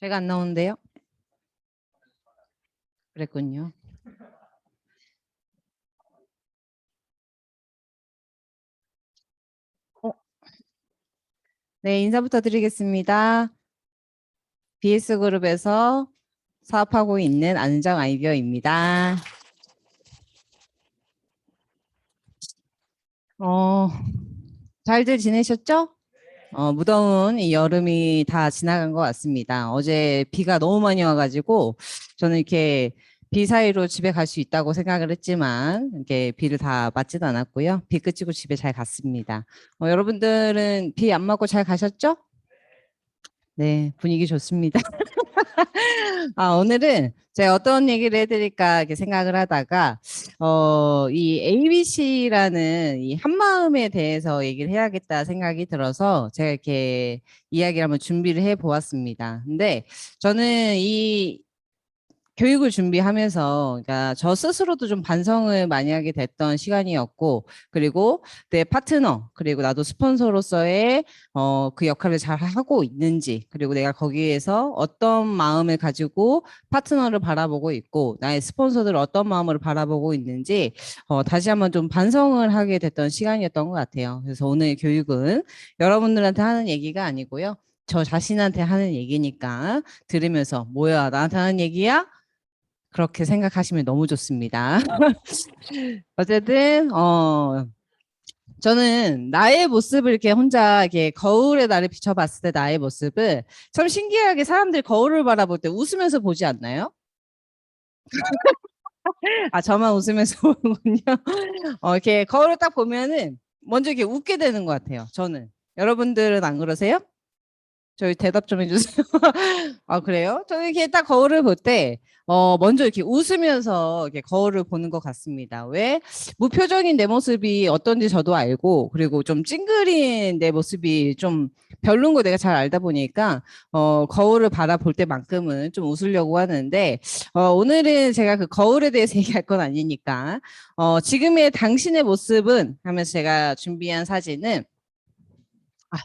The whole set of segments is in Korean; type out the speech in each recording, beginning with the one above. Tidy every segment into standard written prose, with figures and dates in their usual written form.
제가 안 나오는데요? 그랬군요. 어, 네, 인사부터 드리겠습니다. BS그룹에서 사업하고 있는 안은정 아이디어입니다. 어, 잘들 지내셨죠? 무더운 이 여름이 다 지나간 것 같습니다. 어제 비가 너무 많이 와가지고 저는 이렇게 비 사이로 집에 갈 수 있다고 생각을 했지만 이렇게 비를 다 맞지도 않았고요. 비 그치고 집에 잘 갔습니다. 여러분들은 비 안 맞고 잘 가셨죠? 네, 분위기 좋습니다. 오늘은 제가 어떤 얘기를 해드릴까 이렇게 생각을 하다가, 이 ABC라는 이 한마음에 대해서 얘기를 해야겠다 생각이 들어서 제가 이렇게 이야기를 한번 준비를 해 보았습니다. 근데 저는 이 교육을 준비하면서 그러니까 저 스스로도 좀 반성을 많이 하게 됐던 시간이었고 그리고 내 파트너 그리고 나도 스폰서로서의 그 역할을 잘 하고 있는지 그리고 내가 거기에서 어떤 마음을 가지고 파트너를 바라보고 있고 나의 스폰서들을 어떤 마음으로 바라보고 있는지 다시 한번 좀 반성을 하게 됐던 시간이었던 것 같아요. 그래서 오늘 교육은 여러분들한테 하는 얘기가 아니고요. 저 자신한테 하는 얘기니까 들으면서 뭐야 나한테 하는 얘기야? 그렇게 생각하시면 너무 좋습니다. 어쨌든 저는 나의 모습을 이렇게 혼자 이렇게 거울에 나를 비춰봤을 때 나의 모습을 참 신기하게 사람들이 거울을 바라볼 때 웃으면서 보지 않나요? 저만 웃으면서 보는군요. 이렇게 거울을 딱 보면은 먼저 이렇게 웃게 되는 것 같아요. 저는. 여러분들은 안 그러세요? 저희 대답 좀 해주세요. 그래요? 저는 이렇게 딱 거울을 볼 때, 먼저 이렇게 웃으면서 이렇게 거울을 보는 것 같습니다. 왜? 무표정인 내 모습이 어떤지 저도 알고, 그리고 좀 찡그린 내 모습이 좀 별론 거 내가 잘 알다 보니까, 거울을 바라볼 때만큼은 좀 웃으려고 하는데, 오늘은 제가 그 거울에 대해서 얘기할 건 아니니까, 지금의 당신의 모습은 하면서 제가 준비한 사진은,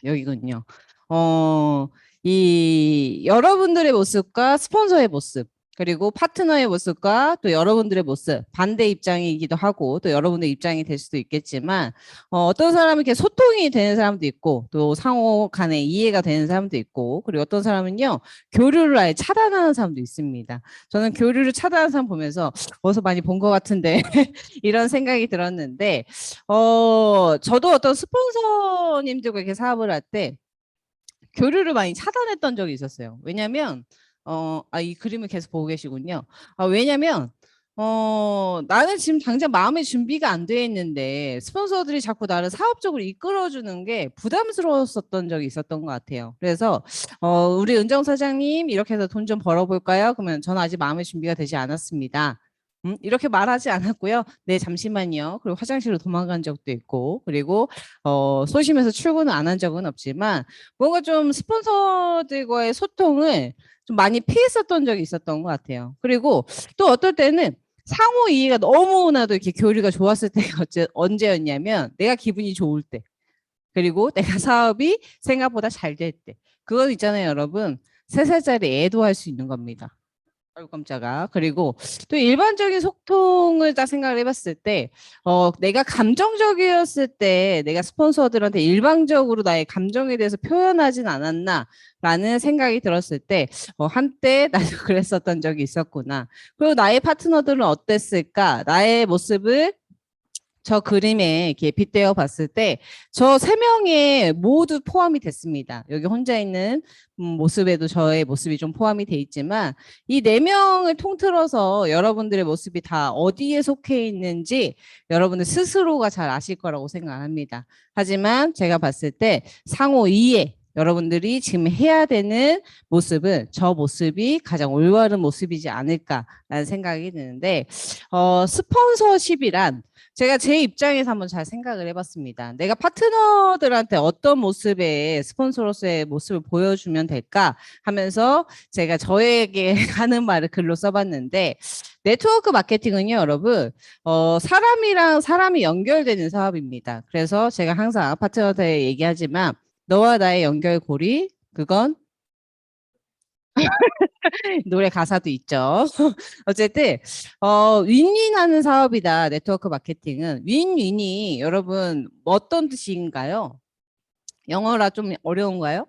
여기군요. 어, 이 여러분들의 모습과 스폰서의 모습, 그리고 파트너의 모습과 또 여러분들의 모습, 반대 입장이기도 하고 또 여러분의 입장이 될 수도 있겠지만 어떤 사람은 이렇게 소통이 되는 사람도 있고 또 상호 간에 이해가 되는 사람도 있고 그리고 어떤 사람은요 교류를 아예 차단하는 사람도 있습니다. 저는 교류를 차단하는 사람 보면서 어디서 많이 본 것 같은데 이런 생각이 들었는데 저도 어떤 스폰서님들과 이렇게 사업을 할 때 교류를 많이 차단했던 적이 있었어요. 왜냐면, 이 그림을 계속 보고 계시군요. 왜냐면, 나는 지금 당장 마음의 준비가 안 돼 있는데 스폰서들이 자꾸 나를 사업적으로 이끌어주는 게 부담스러웠었던 적이 있었던 것 같아요. 그래서, 우리 은정 사장님, 이렇게 해서 돈 좀 벌어볼까요? 그러면 저는 아직 마음의 준비가 되지 않았습니다. 이렇게 말하지 않았고요. 네, 잠시만요. 그리고 화장실로 도망간 적도 있고, 그리고 소심해서 출근을 안 한 적은 없지만, 뭔가 좀 스폰서들과의 소통을 좀 많이 피했었던 적이 있었던 것 같아요. 그리고 또 어떨 때는 상호 이해가 너무나도 이렇게 교류가 좋았을 때가 언제였냐면, 내가 기분이 좋을 때, 그리고 내가 사업이 생각보다 잘 될 때. 그건 있잖아요, 여러분. 3살짜리 애도 할 수 있는 겁니다. 아이고 깜짝아. 그리고 또 일반적인 소통을 딱 생각을 해봤을 때, 내가 감정적이었을 때 내가 스폰서들한테 일방적으로 나의 감정에 대해서 표현하진 않았나라는 생각이 들었을 때, 한때 나도 그랬었던 적이 있었구나. 그리고 나의 파트너들은 어땠을까? 나의 모습을 저 그림에 이렇게 빗대어 봤을 때 저 3명의 모두 포함이 됐습니다. 여기 혼자 있는 모습에도 저의 모습이 좀 포함이 돼 있지만 이 4명을 통틀어서 여러분들의 모습이 다 어디에 속해 있는지 여러분들 스스로가 잘 아실 거라고 생각합니다. 하지만 제가 봤을 때 상호 이해 여러분들이 지금 해야 되는 모습은 저 모습이 가장 올바른 모습이지 않을까라는 생각이 드는데 스폰서십이란 제가 제 입장에서 한번 잘 생각을 해봤습니다. 내가 파트너들한테 어떤 모습의 스폰서로서의 모습을 보여주면 될까 하면서 제가 저에게 하는 말을 글로 써봤는데 네트워크 마케팅은요, 여러분, 사람이랑 사람이 연결되는 사업입니다. 그래서 제가 항상 파트너한테 얘기하지만 너와 나의 연결고리, 그건 노래 가사도 있죠. 어쨌든 윈윈하는 사업이다. 네트워크 마케팅은 윈윈이 여러분 어떤 뜻인가요? 영어라 좀 어려운가요?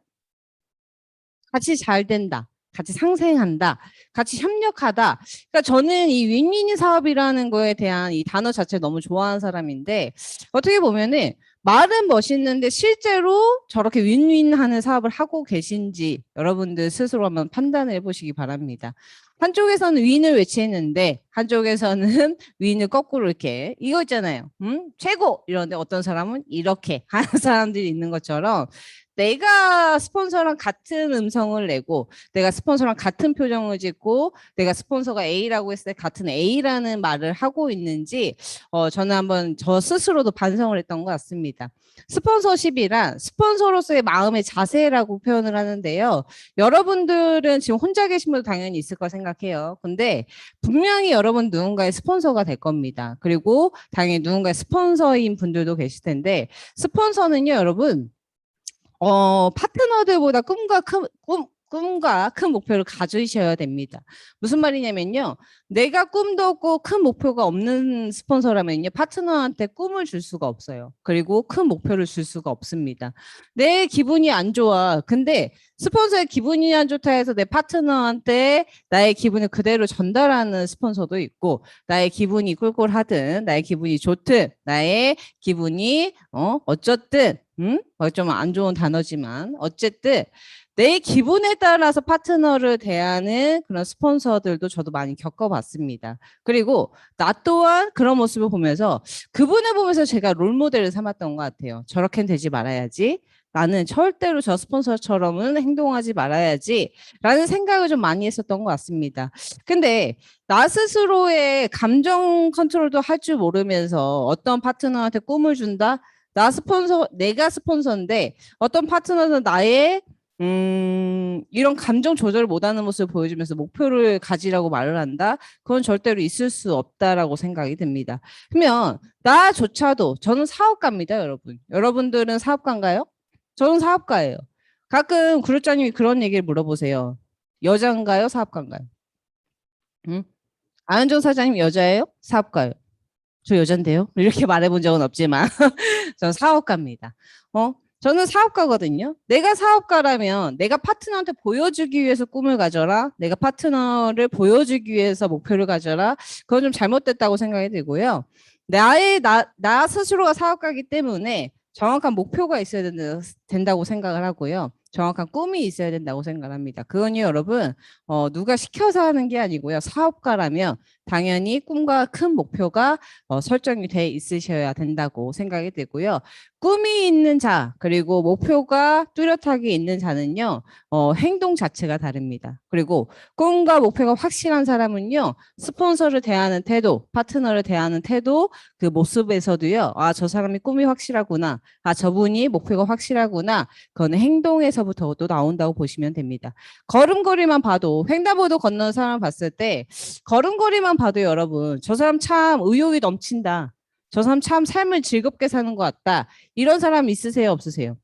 같이 잘 된다. 같이 상생한다. 같이 협력하다. 그러니까 저는 이 윈윈 사업이라는 거에 대한 이 단어 자체 너무 좋아하는 사람인데 어떻게 보면은 말은 멋있는데 실제로 저렇게 윈윈하는 사업을 하고 계신지 여러분들 스스로 한번 판단을 해보시기 바랍니다. 한쪽에서는 윈을 외치는데 한쪽에서는 윈을 거꾸로 이렇게 이거 있잖아요. 최고 이런데 어떤 사람은 이렇게 하는 사람들이 있는 것처럼 내가 스폰서랑 같은 음성을 내고 내가 스폰서랑 같은 표정을 짓고 내가 스폰서가 A라고 했을 때 같은 A라는 말을 하고 있는지 저는 한번 저 스스로도 반성을 했던 것 같습니다. 스폰서십이란 스폰서로서의 마음의 자세라고 표현을 하는데요. 여러분들은 지금 혼자 계신 분도 당연히 있을 거 생각해요. 근데 분명히 여러분 누군가의 스폰서가 될 겁니다. 그리고 당연히 누군가의 스폰서인 분들도 계실 텐데 스폰서는요, 여러분 파트너들보다 꿈과 큰 목표를 가지셔야 됩니다. 무슨 말이냐면요. 내가 꿈도 없고 큰 목표가 없는 스폰서라면요. 파트너한테 꿈을 줄 수가 없어요. 그리고 큰 목표를 줄 수가 없습니다. 내 기분이 안 좋아. 근데 스폰서의 기분이 안 좋다 해서 내 파트너한테 나의 기분을 그대로 전달하는 스폰서도 있고 나의 기분이 꿀꿀하든 나의 기분이 좋든 나의 기분이 어쨌든 좀 안 좋은 단어지만 어쨌든 내 기분에 따라서 파트너를 대하는 그런 스폰서들도 저도 많이 겪어봤습니다. 그리고 나 또한 그런 모습을 보면서 그분을 보면서 제가 롤모델을 삼았던 것 같아요. 저렇게는 되지 말아야지. 나는 절대로 저 스폰서처럼은 행동하지 말아야지 라는 생각을 좀 많이 했었던 것 같습니다. 근데 나 스스로의 감정 컨트롤도 할 줄 모르면서 어떤 파트너한테 꿈을 준다? 내가 스폰서인데 어떤 파트너는 나의 이런 감정 조절을 못하는 모습을 보여주면서 목표를 가지라고 말을 한다? 그건 절대로 있을 수 없다라고 생각이 듭니다. 그러면 나조차도 저는 사업가입니다, 여러분. 여러분들은 사업가인가요? 저는 사업가예요. 가끔 구독자님이 그런 얘기를 물어보세요. 여자인가요? 사업가인가요? 응? 안은정 사장님 여자예요? 사업가예요? 저 여잔데요? 이렇게 말해본 적은 없지만 저는 사업가입니다. 저는 사업가거든요. 내가 사업가라면 내가 파트너한테 보여주기 위해서 꿈을 가져라. 내가 파트너를 보여주기 위해서 목표를 가져라. 그건 좀 잘못됐다고 생각이 들고요. 나 스스로가 사업가이기 때문에 정확한 목표가 있어야 된다고 생각을 하고요. 정확한 꿈이 있어야 된다고 생각합니다. 그건요, 여러분, 누가 시켜서 하는 게 아니고요. 사업가라면 당연히 꿈과 큰 목표가 설정이 돼 있으셔야 된다고 생각이 되고요. 꿈이 있는 자, 그리고 목표가 뚜렷하게 있는 자는요, 행동 자체가 다릅니다. 그리고 꿈과 목표가 확실한 사람은요, 스폰서를 대하는 태도, 파트너를 대하는 태도, 그 모습에서도요, 아, 저 사람이 꿈이 확실하구나. 아, 저분이 목표가 확실하구나. 그거는 행동에서부터 또 나온다고 보시면 됩니다. 걸음걸이만 봐도, 횡단보도 건너는 사람 봤을 때, 걸음걸이만 봐도 여러분, 저 사람 참 의욕이 넘친다. 저 사람 참 삶을 즐겁게 사는 것 같다. 이런 사람 있으세요? 없으세요?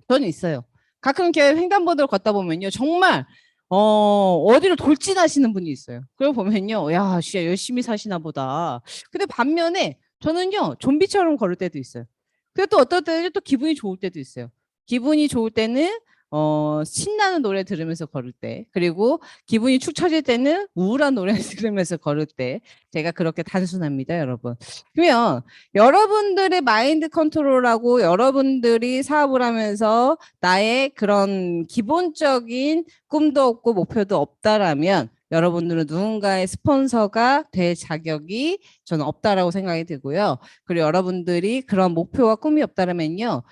저는 있어요. 가끔 이렇게 횡단보도를 걷다 보면요. 정말 어디로 돌진하시는 분이 있어요. 그걸 보면요. 야, 진짜 열심히 사시나 보다. 근데 반면에 저는요. 좀비처럼 걸을 때도 있어요. 그리고 또 어떨 때는 또 기분이 좋을 때도 있어요. 기분이 좋을 때는 신나는 노래 들으면서 걸을 때, 그리고 기분이 축 처질 때는 우울한 노래 들으면서 걸을 때, 제가 그렇게 단순합니다, 여러분. 그러면 여러분들의 마인드 컨트롤하고 여러분들이 사업을 하면서 나의 그런 기본적인 꿈도 없고 목표도 없다라면 여러분들은 누군가의 스폰서가 될 자격이 저는 없다라고 생각이 들고요. 그리고 여러분들이 그런 목표와 꿈이 없다라면요.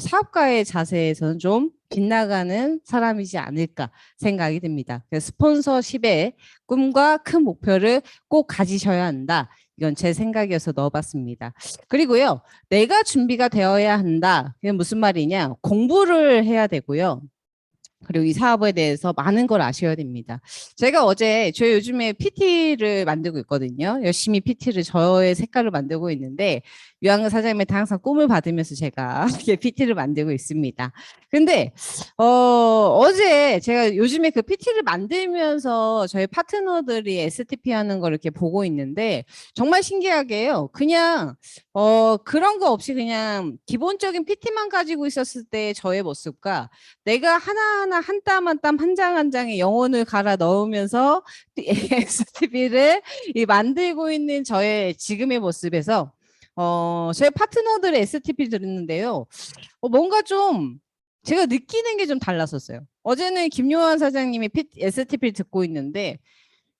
사업가의 자세에서는 좀 빗나가는 사람이지 않을까 생각이 듭니다. 그래서 스폰서십에 꿈과 큰 목표를 꼭 가지셔야 한다. 이건 제 생각이어서 넣어봤습니다. 그리고요, 내가 준비가 되어야 한다. 이게 무슨 말이냐? 공부를 해야 되고요. 그리고 이 사업에 대해서 많은 걸 아셔야 됩니다. 제가 어제 저 요즘에 PT를 만들고 있거든요. 열심히 PT를 저의 색깔을 만들고 있는데 유한근 사장님한테 항상 꿈을 받으면서 제가 이렇게 PT를 만들고 있습니다. 근데 어제 제가 요즘에 그 PT를 만들면서 저희 파트너들이 STP 하는 걸 이렇게 보고 있는데 정말 신기하게요. 그냥 그런 거 없이 그냥 기본적인 PT만 가지고 있었을 때 저의 모습과 내가 하나하나 한 땀 한 땀 한 장 한 장에 영혼을 갈아 넣으면서 STP를 만들고 있는 저의 지금의 모습에서 저희 파트너들의 STP 들었는데요. 뭔가 좀 제가 느끼는 게 좀 달랐었어요. 어제는 김요한 사장님이 STP를 듣고 있는데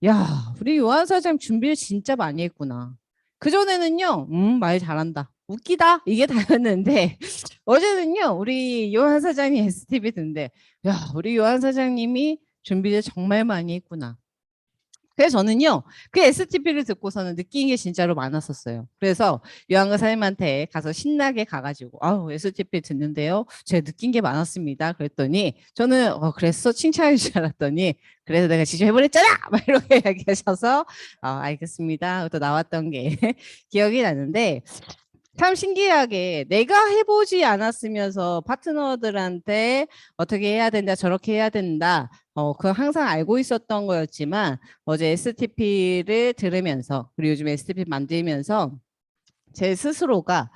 야, 우리 요한 사장 준비를 진짜 많이 했구나. 그전에는요, 말 잘한다. 웃기다. 이게 다였는데, 어제는요, 우리 요한 사장님 STV 듣는데, 야, 우리 요한 사장님이 준비를 정말 많이 했구나. 그래서 저는요, 그 STP를 듣고서는 느낀 게 진짜로 많았었어요. 그래서 요한과 사님한테 가서 신나게 가가지고, 아우, STP 듣는데요. 제가 느낀 게 많았습니다. 그랬더니, 저는, 그랬어? 칭찬해 주지 않았더니, 그래서 내가 직접 해버렸잖아! 막 이렇게 얘기하셔서, 알겠습니다. 또 나왔던 게 기억이 나는데, 참 신기하게 내가 해보지 않았으면서 파트너들한테 어떻게 해야 된다, 저렇게 해야 된다. 그거 항상 알고 있었던 거였지만 어제 STP를 들으면서 그리고 요즘 STP 만들면서 제 스스로가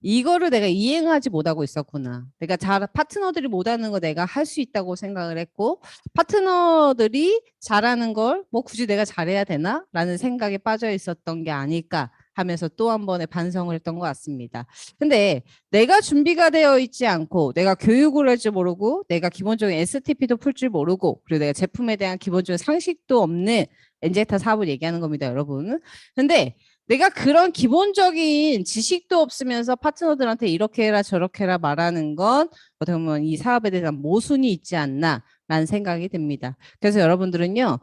이거를 내가 이행하지 못하고 있었구나. 내가 파트너들이 못하는 거 내가 할 수 있다고 생각을 했고 파트너들이 잘하는 걸 뭐 굳이 내가 잘해야 되나? 라는 생각에 빠져 있었던 게 아닐까 하면서 또 한 번의 반성을 했던 것 같습니다. 근데 내가 준비가 되어 있지 않고 내가 교육을 할 줄 모르고 내가 기본적인 STP도 풀 줄 모르고 그리고 내가 제품에 대한 기본적인 상식도 없는 엔제타 사업을 얘기하는 겁니다, 여러분. 근데 내가 그런 기본적인 지식도 없으면서 파트너들한테 이렇게 해라 저렇게 해라 말하는 건 어떻게 보면 이 사업에 대한 모순이 있지 않나 라는 생각이 듭니다. 그래서 여러분들은요.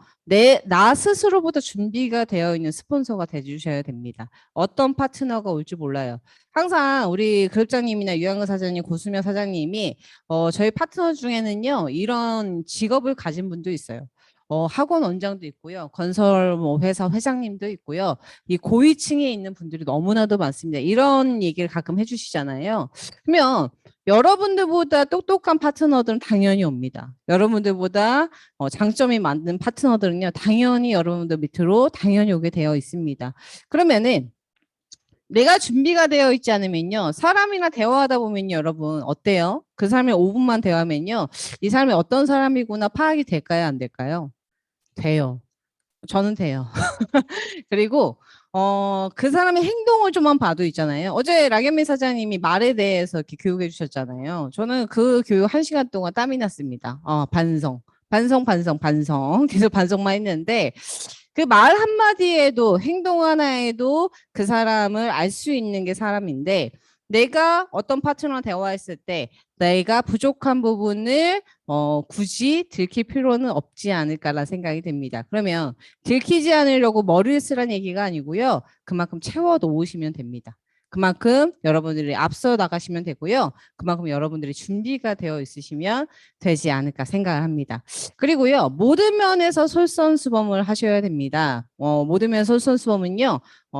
나 스스로부터 준비가 되어 있는 스폰서가 돼주셔야 됩니다. 어떤 파트너가 올지 몰라요. 항상 우리 그룹장님이나 유한근 사장님, 고수명 사장님이 저희 파트너 중에는요. 이런 직업을 가진 분도 있어요. 학원 원장도 있고요. 건설 회사 회장님도 있고요. 이 고위층에 있는 분들이 너무나도 많습니다. 이런 얘기를 가끔 해주시잖아요. 그러면 여러분들보다 똑똑한 파트너들은 당연히 옵니다. 여러분들보다 장점이 많은 파트너들은요. 당연히 여러분들 밑으로 당연히 오게 되어 있습니다. 그러면은 내가 준비가 되어 있지 않으면요. 사람이나 대화하다 보면요. 여러분 어때요? 그 사람이 5분만 대화하면요. 이 사람이 어떤 사람이구나 파악이 될까요? 안 될까요? 돼요. 저는 돼요. 그리고 그 사람의 행동을 좀만 봐도 있잖아요. 어제 락현미 사장님이 말에 대해서 이렇게 교육해 주셨잖아요. 저는 그 교육 1시간 동안 땀이 났습니다. 반성. 계속 반성만 했는데 그 말 한마디에도 행동 하나에도 그 사람을 알 수 있는 게 사람인데 내가 어떤 파트너와 대화했을 때 내가 부족한 부분을 굳이 들킬 필요는 없지 않을까라는 생각이 듭니다. 그러면 들키지 않으려고 머리를 쓰라는 얘기가 아니고요. 그만큼 채워 놓으시면 됩니다. 그만큼 여러분들이 앞서 나가시면 되고요. 그만큼 여러분들이 준비가 되어 있으시면 되지 않을까 생각을 합니다. 그리고요. 모든 면에서 솔선수범을 하셔야 됩니다. 모든 면 솔선수범은요.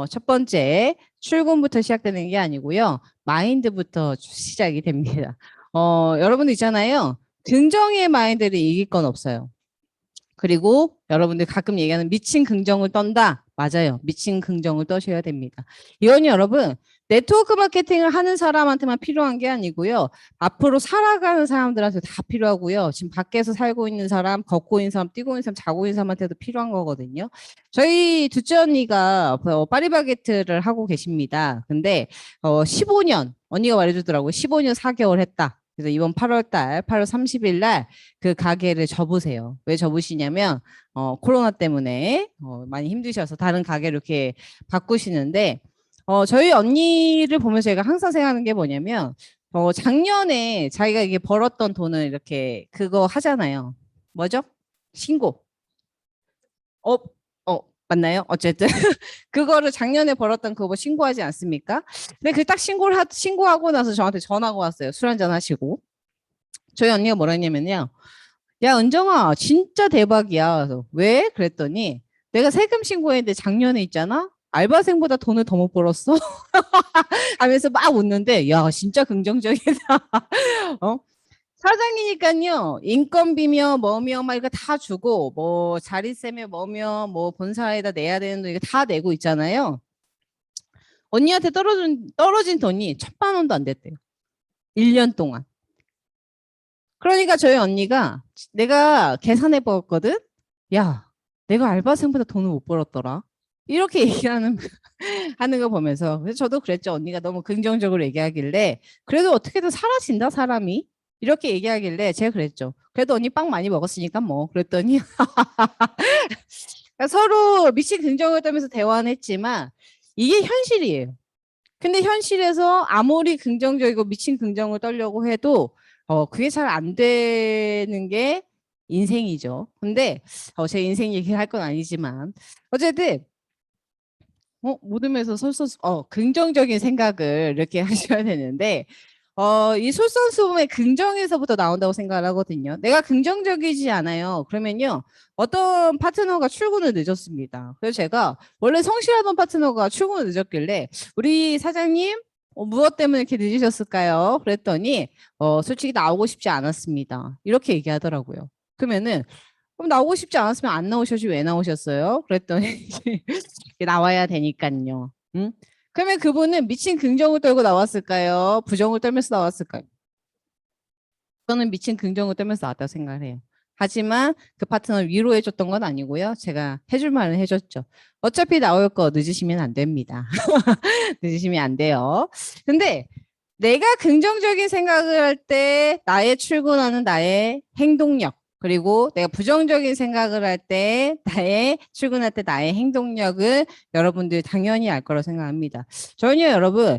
첫 번째 출근부터 시작되는 게 아니고요. 마인드부터 시작이 됩니다. 여러분들 있잖아요. 긍정의 마인드를 이길 건 없어요. 그리고 여러분들 가끔 얘기하는 미친 긍정을 떤다. 맞아요. 미친 긍정을 떠셔야 됩니다. 이건 여러분 네트워크 마케팅을 하는 사람한테만 필요한 게 아니고요. 앞으로 살아가는 사람들한테 다 필요하고요. 지금 밖에서 살고 있는 사람, 걷고 있는 사람, 뛰고 있는 사람, 자고 있는 사람한테도 필요한 거거든요. 저희 둘째 언니가 파리바게트를 하고 계십니다. 근데 15년, 언니가 말해주더라고요. 15년 4개월 했다. 그래서 이번 8월 30일 날 그 가게를 접으세요. 왜 접으시냐면 코로나 때문에 많이 힘드셔서 다른 가게를 이렇게 바꾸시는데 저희 언니를 보면서 제가 항상 생각하는 게 뭐냐면 작년에 자기가 이게 벌었던 돈을 이렇게 그거 하잖아요. 뭐죠? 신고. 어, 맞나요? 어쨌든 그거를 작년에 벌었던 그거 신고하지 않습니까? 근데 그 딱 신고하고 나서 저한테 전화가 왔어요. 술 한잔 하시고. 저희 언니가 뭐라 했냐면요. 야, 은정아, 진짜 대박이야. 그래서 왜? 그랬더니 내가 세금 신고했는데 작년에 있잖아? 알바생보다 돈을 더 못 벌었어? 하면서 막 웃는데, 야, 진짜 긍정적이다. 어? 사장이니까요, 인건비며 뭐며 막 이거 다 주고, 뭐 자릿세며 뭐며 뭐 본사에다 내야 되는 거 이거 다 내고 있잖아요. 언니한테 떨어진 돈이 1,000만 원도 안 됐대요. 1년 동안. 그러니까 저희 언니가 내가 계산해 보았거든? 야, 내가 알바생보다 돈을 못 벌었더라. 이렇게 얘기하는 하는 거 보면서 그래서 저도 그랬죠. 언니가 너무 긍정적으로 얘기하길래 그래도 어떻게든 사라진다 사람이 이렇게 얘기하길래 제가 그랬죠. 그래도 언니 빵 많이 먹었으니까 뭐 그랬더니 서로 미친 긍정을 떨면서 대화는 했지만 이게 현실이에요. 근데 현실에서 아무리 긍정적이고 미친 긍정을 떨려고 해도 그게 잘 안 되는 게 인생이죠. 근데 제 인생 얘기를 할 건 아니지만 어쨌든 모둠에서 긍정적인 생각을 이렇게 하셔야 되는데 이 솔선수범의 긍정에서부터 나온다고 생각을 하거든요. 내가 긍정적이지 않아요. 그러면요, 어떤 파트너가 출근을 늦었습니다. 그래서 제가 원래 성실하던 파트너가 출근을 늦었길래 우리 사장님 무엇 때문에 이렇게 늦으셨을까요? 그랬더니 솔직히 나오고 싶지 않았습니다. 이렇게 얘기하더라고요. 그러면은 그럼 나오고 싶지 않았으면 안 나오셔지 왜 나오셨어요? 그랬더니 나와야 되니까요. 응? 그러면 그분은 미친 긍정을 떨고 나왔을까요? 부정을 떨면서 나왔을까요? 저는 미친 긍정을 떨면서 나왔다고 생각을 해요. 하지만 그 파트너를 위로해줬던 건 아니고요. 제가 해줄 말은 해줬죠. 어차피 나올 거 늦으시면 안 됩니다. 늦으시면 안 돼요. 근데 내가 긍정적인 생각을 할 때 나의 출근하는 나의 행동력 그리고 내가 부정적인 생각을 할 때 나의 출근할 때 나의 행동력을 여러분들 당연히 알 거라고 생각합니다. 저는요 여러분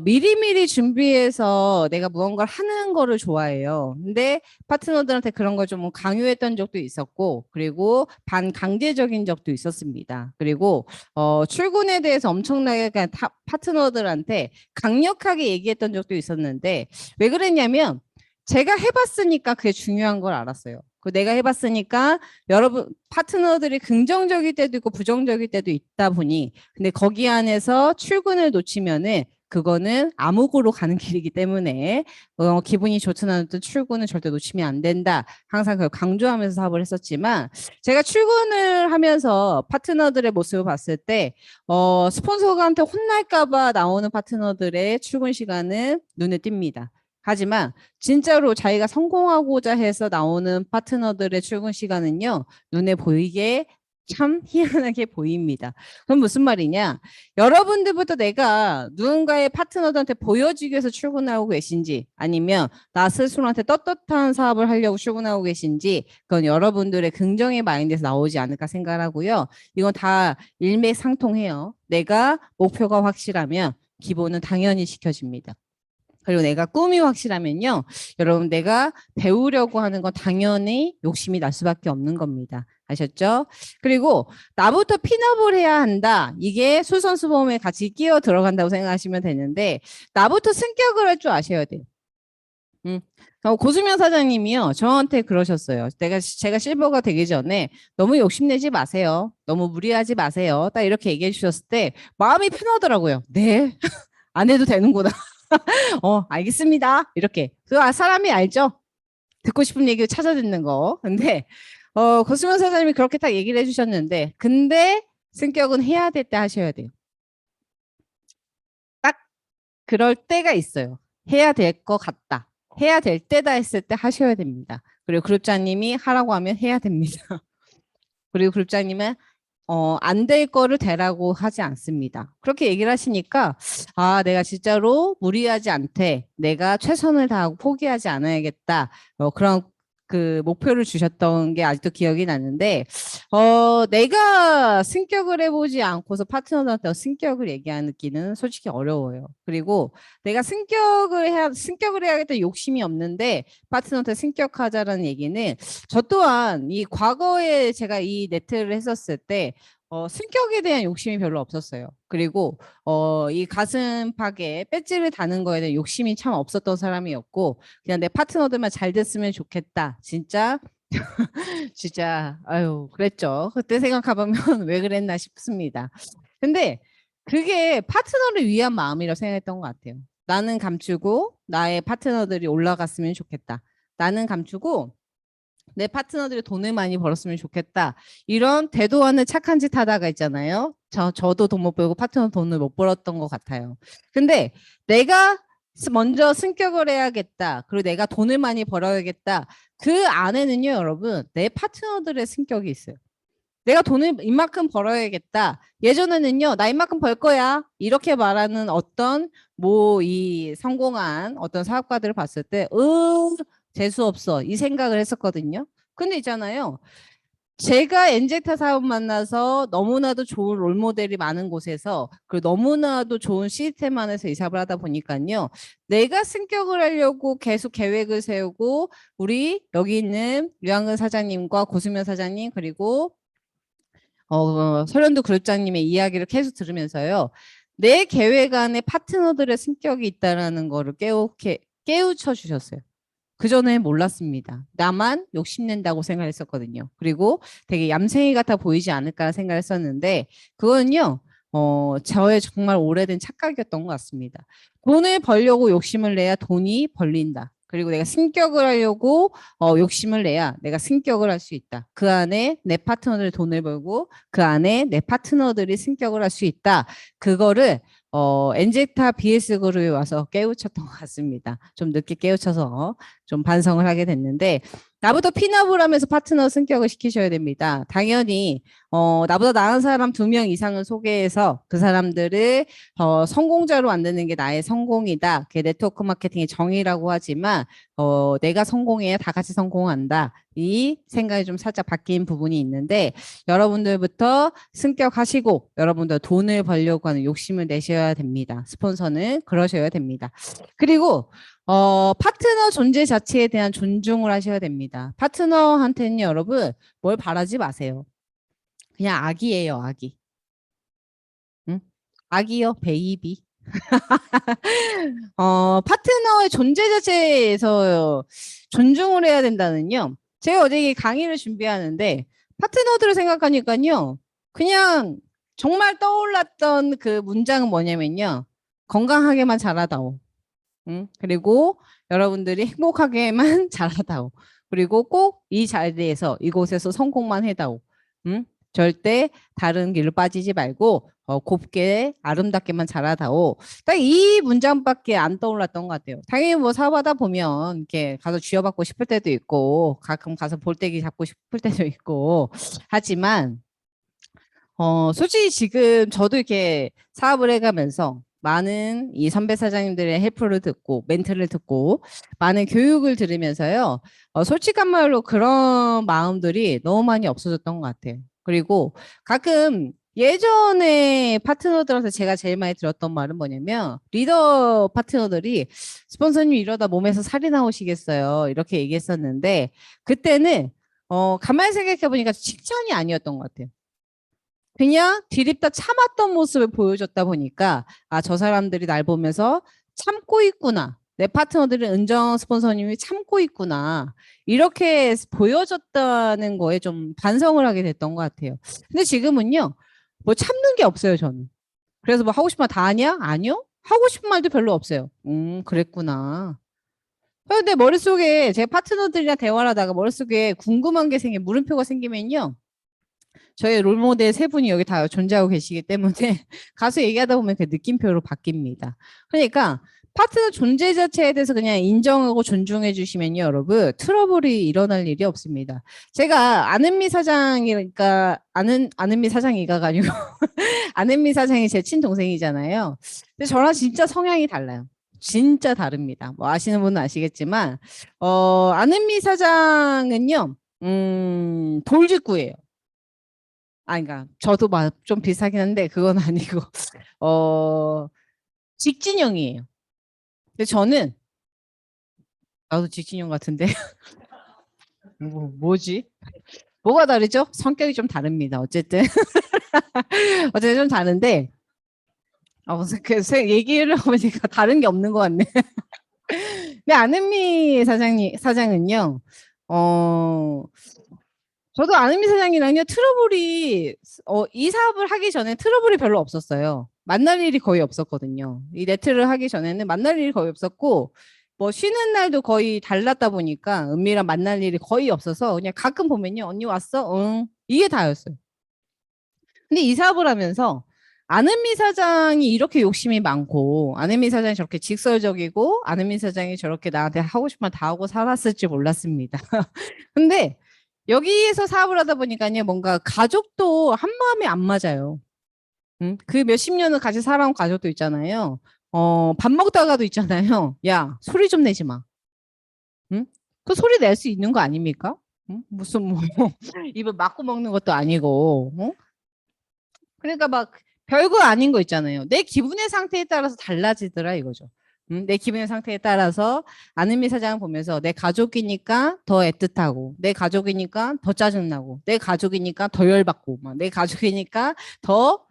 미리미리 준비해서 내가 무언가를 하는 거를 좋아해요. 근데 파트너들한테 그런 걸 좀 강요했던 적도 있었고 그리고 반강제적인 적도 있었습니다. 그리고 출근에 대해서 엄청나게 파트너들한테 강력하게 얘기했던 적도 있었는데 왜 그랬냐면 제가 해봤으니까 그게 중요한 걸 알았어요. 내가 해봤으니까 여러분 파트너들이 긍정적일 때도 있고 부정적일 때도 있다 보니 근데 거기 안에서 출근을 놓치면은 그거는 암흑으로 가는 길이기 때문에 기분이 좋든 안 좋든 출근은 절대 놓치면 안 된다. 항상 그걸 강조하면서 사업을 했었지만 제가 출근을 하면서 파트너들의 모습을 봤을 때 스폰서한테 혼날까 봐 나오는 파트너들의 출근 시간은 눈에 띕니다. 하지만 진짜로 자기가 성공하고자 해서 나오는 파트너들의 출근 시간은요. 눈에 보이게 참 희한하게 보입니다. 그럼 무슨 말이냐? 여러분들부터 내가 누군가의 파트너들한테 보여주기 위해서 출근하고 계신지 아니면 나 스스로한테 떳떳한 사업을 하려고 출근하고 계신지 그건 여러분들의 긍정의 마인드에서 나오지 않을까 생각하고요. 이건 다 일맥상통해요. 내가 목표가 확실하면 기본은 당연히 지켜집니다. 그리고 내가 꿈이 확실하면요. 여러분 내가 배우려고 하는 건 당연히 욕심이 날 수밖에 없는 겁니다. 아셨죠? 그리고 나부터 핀업을 해야 한다. 이게 솔선수범에 같이 끼어 들어간다고 생각하시면 되는데 나부터 승격을 할 줄 아셔야 돼요. 고수명 사장님이요. 저한테 그러셨어요. 제가 실버가 되기 전에 너무 욕심내지 마세요. 너무 무리하지 마세요. 딱 이렇게 얘기해 주셨을 때 마음이 편하더라고요. 네. 안 해도 되는구나. 알겠습니다. 이렇게. 사람이 알죠? 듣고 싶은 얘기 찾아 듣는 거. 근데, 고수명 사장님이 그렇게 딱 얘기를 해주셨는데, 근데 승격은 해야 될 때 하셔야 돼요. 딱 그럴 때가 있어요. 해야 될 것 같다. 해야 될 때다 했을 때 하셔야 됩니다. 그리고 그룹장님이 하라고 하면 해야 됩니다. 그리고 그룹장님은 안 될 거를 되라고 하지 않습니다. 그렇게 얘기를 하시니까 내가 진짜로 무리하지 않되 내가 최선을 다하고 포기하지 않아야겠다. 그런 그 목표를 주셨던 게 아직도 기억이 나는데 내가 승격을 해보지 않고서 파트너한테 승격을 얘기하기는 솔직히 어려워요. 그리고 내가 승격을 해야겠다 욕심이 없는데 파트너한테 승격하자라는 얘기는 저 또한 이 과거에 제가 이 네트를 했었을 때 승격에 대한 욕심이 별로 없었어요. 그리고 이 가슴팍에 배지를 다는 거에 대한 욕심이 참 없었던 사람이었고 그냥 내 파트너들만 잘 됐으면 좋겠다. 진짜 진짜 아유 그랬죠. 그때 생각해보면 왜 그랬나 싶습니다. 근데 그게 파트너를 위한 마음이라고 생각했던 것 같아요. 나는 감추고 나의 파트너들이 올라갔으면 좋겠다. 나는 감추고 내 파트너들이 돈을 많이 벌었으면 좋겠다. 이런 대도 않는 착한 짓 하다가 있잖아요. 저도 돈 못 벌고 파트너 돈을 못 벌었던 것 같아요. 근데 내가 먼저 승격을 해야겠다. 그리고 내가 돈을 많이 벌어야겠다. 그 안에는요, 여러분, 내 파트너들의 승격이 있어요. 내가 돈을 이만큼 벌어야겠다. 예전에는요, 나 이만큼 벌 거야. 이렇게 말하는 어떤 뭐 이 성공한 어떤 사업가들을 봤을 때, 재수 없어. 이 생각을 했었거든요. 근데 있잖아요. 제가 엔제타 사업 만나서 너무나도 좋은 롤모델이 많은 곳에서 그 너무나도 좋은 시스템 안에서 이 사업을 하다 보니까요. 내가 승격을 하려고 계속 계획을 세우고 우리 여기 있는 유한근 사장님과 고수면 사장님 그리고 설현두 그룹장님의 이야기를 계속 들으면서요. 내 계획 안에 파트너들의 승격이 있다는 거를 깨우쳐 주셨어요. 그전에 몰랐습니다. 나만 욕심낸다고 생각했었거든요. 그리고 되게 얌생이 같아 보이지 않을까 생각했었는데 그거는요. 저의 정말 오래된 착각이었던 것 같습니다. 돈을 벌려고 욕심을 내야 돈이 벌린다. 그리고 내가 승격을 하려고 욕심을 내야 내가 승격을 할 수 있다. 그 안에 내 파트너들 돈을 벌고 그 안에 내 파트너들이 승격을 할 수 있다. 그거를 엔제타 BS 그룹에 와서 깨우쳤던 것 같습니다. 좀 늦게 깨우쳐서 좀 반성을 하게 됐는데 나보다 피납을 하면서 파트너 승격을 시키셔야 됩니다. 당연히 나보다 나은 사람 2명 이상을 소개해서 그 사람들을 성공자로 만드는 게 나의 성공이다. 그게 네트워크 마케팅의 정의라고 하지만 내가 성공해야 다 같이 성공한다. 이 생각이 좀 살짝 바뀐 부분이 있는데 여러분들부터 승격하시고 여러분들 돈을 벌려고 하는 욕심을 내셔야 됩니다. 스폰서는 그러셔야 됩니다. 그리고 파트너 존재 자체에 대한 존중을 하셔야 됩니다. 파트너한테는 여러분 뭘 바라지 마세요. 그냥 아기예요, 아기. 응? 아기요, 베이비. 파트너의 존재 자체에서 존중을 해야 된다는요. 제가 어제 강의를 준비하는데 파트너들을 생각하니까요. 그냥 정말 떠올랐던 그 문장은 뭐냐면요. 건강하게만 자라다오. 응? 그리고 여러분들이 행복하게만 잘하다오. 그리고 꼭 이 자리에서 이곳에서 성공만 해다오. 응? 절대 다른 길로 빠지지 말고 곱게 아름답게만 자라다오. 딱 이 문장밖에 안 떠올랐던 것 같아요. 당연히 뭐 사업하다 보면 이렇게 가서 쥐어받고 싶을 때도 있고 가끔 가서 볼때기 잡고 싶을 때도 있고 하지만 솔직히 지금 저도 이렇게 사업을 해가면서 많은 이 선배 사장님들의 헬프를 듣고 멘트를 듣고 많은 교육을 들으면서요. 솔직한 말로 그런 마음들이 너무 많이 없어졌던 것 같아요. 그리고 가끔 예전에 파트너들한테 제가 제일 많이 들었던 말은 뭐냐면 리더 파트너들이 스폰서님 이러다 몸에서 살이 나오시겠어요. 이렇게 얘기했었는데 그때는 가만히 생각해 보니까 칭찬이 아니었던 것 같아요. 그냥 디립다 참았던 모습을 보여줬다 보니까 저 사람들이 날 보면서 참고 있구나. 내 파트너들은 은정 스폰서님이 참고 있구나. 이렇게 보여줬다는 거에 좀 반성을 하게 됐던 것 같아요. 근데 지금은요. 뭐 참는 게 없어요, 저는. 그래서 뭐 하고 싶은 말 다 하냐? 아니요. 하고 싶은 말도 별로 없어요. 그랬구나. 근데 머릿속에 제 파트너들이랑 대화를 하다가 머릿속에 궁금한 게 물음표가 생기면요. 저희 롤모델 3분이 여기 다 존재하고 계시기 때문에 가서 얘기하다 보면 그 느낌표로 바뀝니다. 그러니까 파트너 존재 자체에 대해서 그냥 인정하고 존중해 주시면요, 여러분 트러블이 일어날 일이 없습니다. 제가 아는미 사장이니까 아는미 사장이가 아니고 아는미 사장이 제 친동생이잖아요. 근데 저랑 진짜 성향이 달라요. 진짜 다릅니다. 뭐 아시는 분은 아시겠지만 아는미 사장은요, 돌직구예요. 그러니까 저도 좀 비슷하긴 한데 그건 아니고 직진형이에요. 근데 저는 나도 직진형 같은데 뭐지? 뭐가 다르죠? 성격이 좀 다릅니다. 어쨌든 어쨌든 좀 다른데 얘기를 하니까 다른 게 없는 것 같네. 근데 안은미 사장은요. 어 저도 안은미 사장이랑요, 트러블이, 이 사업을 하기 전에 트러블이 별로 없었어요. 만날 일이 거의 없었거든요. 이 네트를 하기 전에는 만날 일이 거의 없었고, 뭐 쉬는 날도 거의 달랐다 보니까 은미랑 만날 일이 거의 없어서 그냥 가끔 보면요, 언니 왔어? 응. 이게 다였어요. 근데 이 사업을 하면서 안은미 사장이 이렇게 욕심이 많고, 안은미 사장이 저렇게 직설적이고, 안은미 사장이 저렇게 나한테 하고 싶은 말 다 하고 살았을지 몰랐습니다. 근데 여기에서 사업을 하다 보니까요, 뭔가 가족도 한 마음이 안 맞아요. 그 몇십 년을 같이 살아온 가족도 있잖아요. 밥 먹다가도 있잖아요. 야, 소리 좀 내지 마. 응? 그 소리 낼 수 있는 거 아닙니까? 응? 무슨 뭐 입을 막고 먹는 것도 아니고. 어? 그러니까 막 별거 아닌 거 있잖아요. 내 기분의 상태에 따라서 달라지더라 이거죠. 내 기분의 상태에 따라서 안은미 사장을 보면서 내 가족이니까 더 애틋하고 내 가족이니까 더 짜증나고 내 가족이니까 더 열받고 막 내 가족이니까 더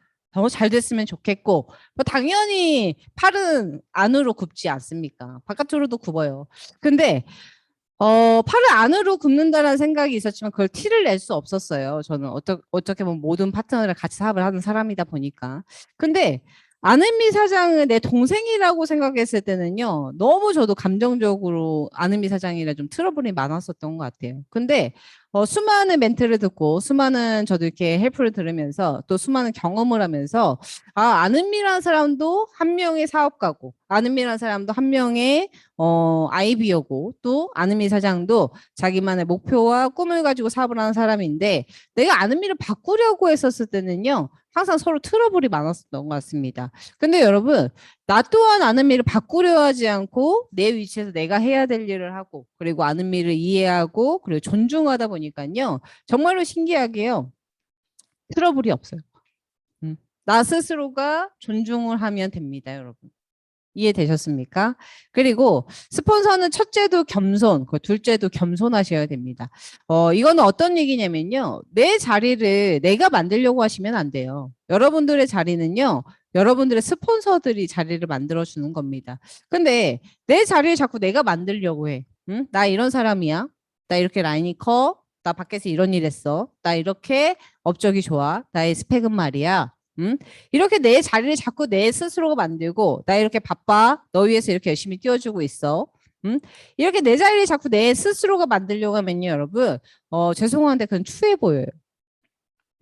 잘 됐으면 좋겠고 뭐 당연히 팔은 안으로 굽지 않습니까? 바깥으로도 굽어요. 근데 팔을 안으로 굽는다는 생각이 있었지만 그걸 티를 낼 수 없었어요. 저는 어떻게 보면 모든 파트너를 같이 사업을 하는 사람이다 보니까. 근데 안은미 사장은 내 동생이라고 생각했을 때는요. 너무 저도 감정적으로 안은미 사장이랑 좀 트러블이 많았었던 것 같아요. 근데 수많은 멘트를 듣고 수많은 저도 이렇게 헬프를 들으면서 또 수많은 경험을 하면서 안은미라는 사람도 한 명의 사업가고 안은미라는 사람도 한 명의 아이비어고 또 안은미 사장도 자기만의 목표와 꿈을 가지고 사업을 하는 사람인데 내가 안은미를 바꾸려고 했었을 때는요. 항상 서로 트러블이 많았었던 것 같습니다. 근데 여러분, 나 또한 안은미를 바꾸려 하지 않고 내 위치에서 내가 해야 될 일을 하고 그리고 안은미를 이해하고 그리고 존중하다 보니까요. 정말로 신기하게요. 트러블이 없어요. 나 스스로가 존중을 하면 됩니다, 여러분. 이해되셨습니까? 그리고 스폰서는 첫째도 겸손, 그 둘째도 겸손하셔야 됩니다. 이거는 어떤 얘기냐면요. 내 자리를 내가 만들려고 하시면 안 돼요. 여러분들의 자리는요. 여러분들의 스폰서들이 자리를 만들어주는 겁니다. 근데 내 자리를 자꾸 내가 만들려고 해. 응? 나 이런 사람이야. 나 이렇게 라인이 커. 나 밖에서 이런 일 했어. 나 이렇게 업적이 좋아. 나의 스펙은 말이야. 응? 이렇게 내 자리를 자꾸 내 스스로가 만들고 나 이렇게 바빠 너 위해서 이렇게 열심히 뛰어주고 있어 응? 이렇게 내 자리를 자꾸 내 스스로가 만들려고 하면요 여러분 죄송한데 그건 추해 보여요.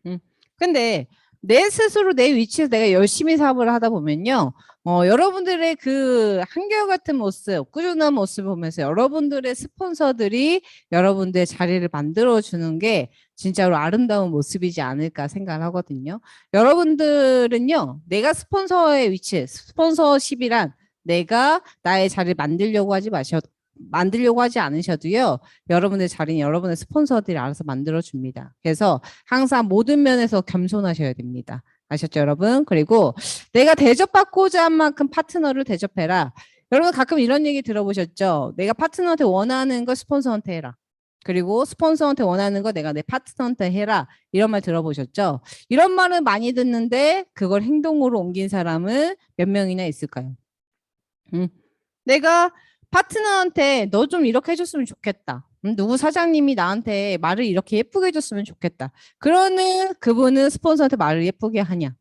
응? 근데 내 스스로 내 위치에서 내가 열심히 사업을 하다 보면요 여러분들의 그 한결같은 모습 꾸준한 모습을 보면서 여러분들의 스폰서들이 여러분들의 자리를 만들어주는 게 진짜로 아름다운 모습이지 않을까 생각을 하거든요. 여러분들은요, 내가 스폰서의 위치, 스폰서십이란 내가 나의 자리를 만들려고 하지 않으셔도요, 여러분의 자리는 여러분의 스폰서들이 알아서 만들어줍니다. 그래서 항상 모든 면에서 겸손하셔야 됩니다. 아셨죠, 여러분? 그리고 내가 대접받고자 한 만큼 파트너를 대접해라. 여러분 가끔 이런 얘기 들어보셨죠? 내가 파트너한테 원하는 거 스폰서한테 해라. 그리고 스폰서한테 원하는 거 내가 내 파트너한테 해라. 이런 말 들어보셨죠? 이런 말은 많이 듣는데 그걸 행동으로 옮긴 사람은 몇 명이나 있을까요? 내가 파트너한테 너 좀 이렇게 해줬으면 좋겠다. 누구 사장님이 나한테 말을 이렇게 예쁘게 해줬으면 좋겠다. 그러는 그분은 스폰서한테 말을 예쁘게 하냐?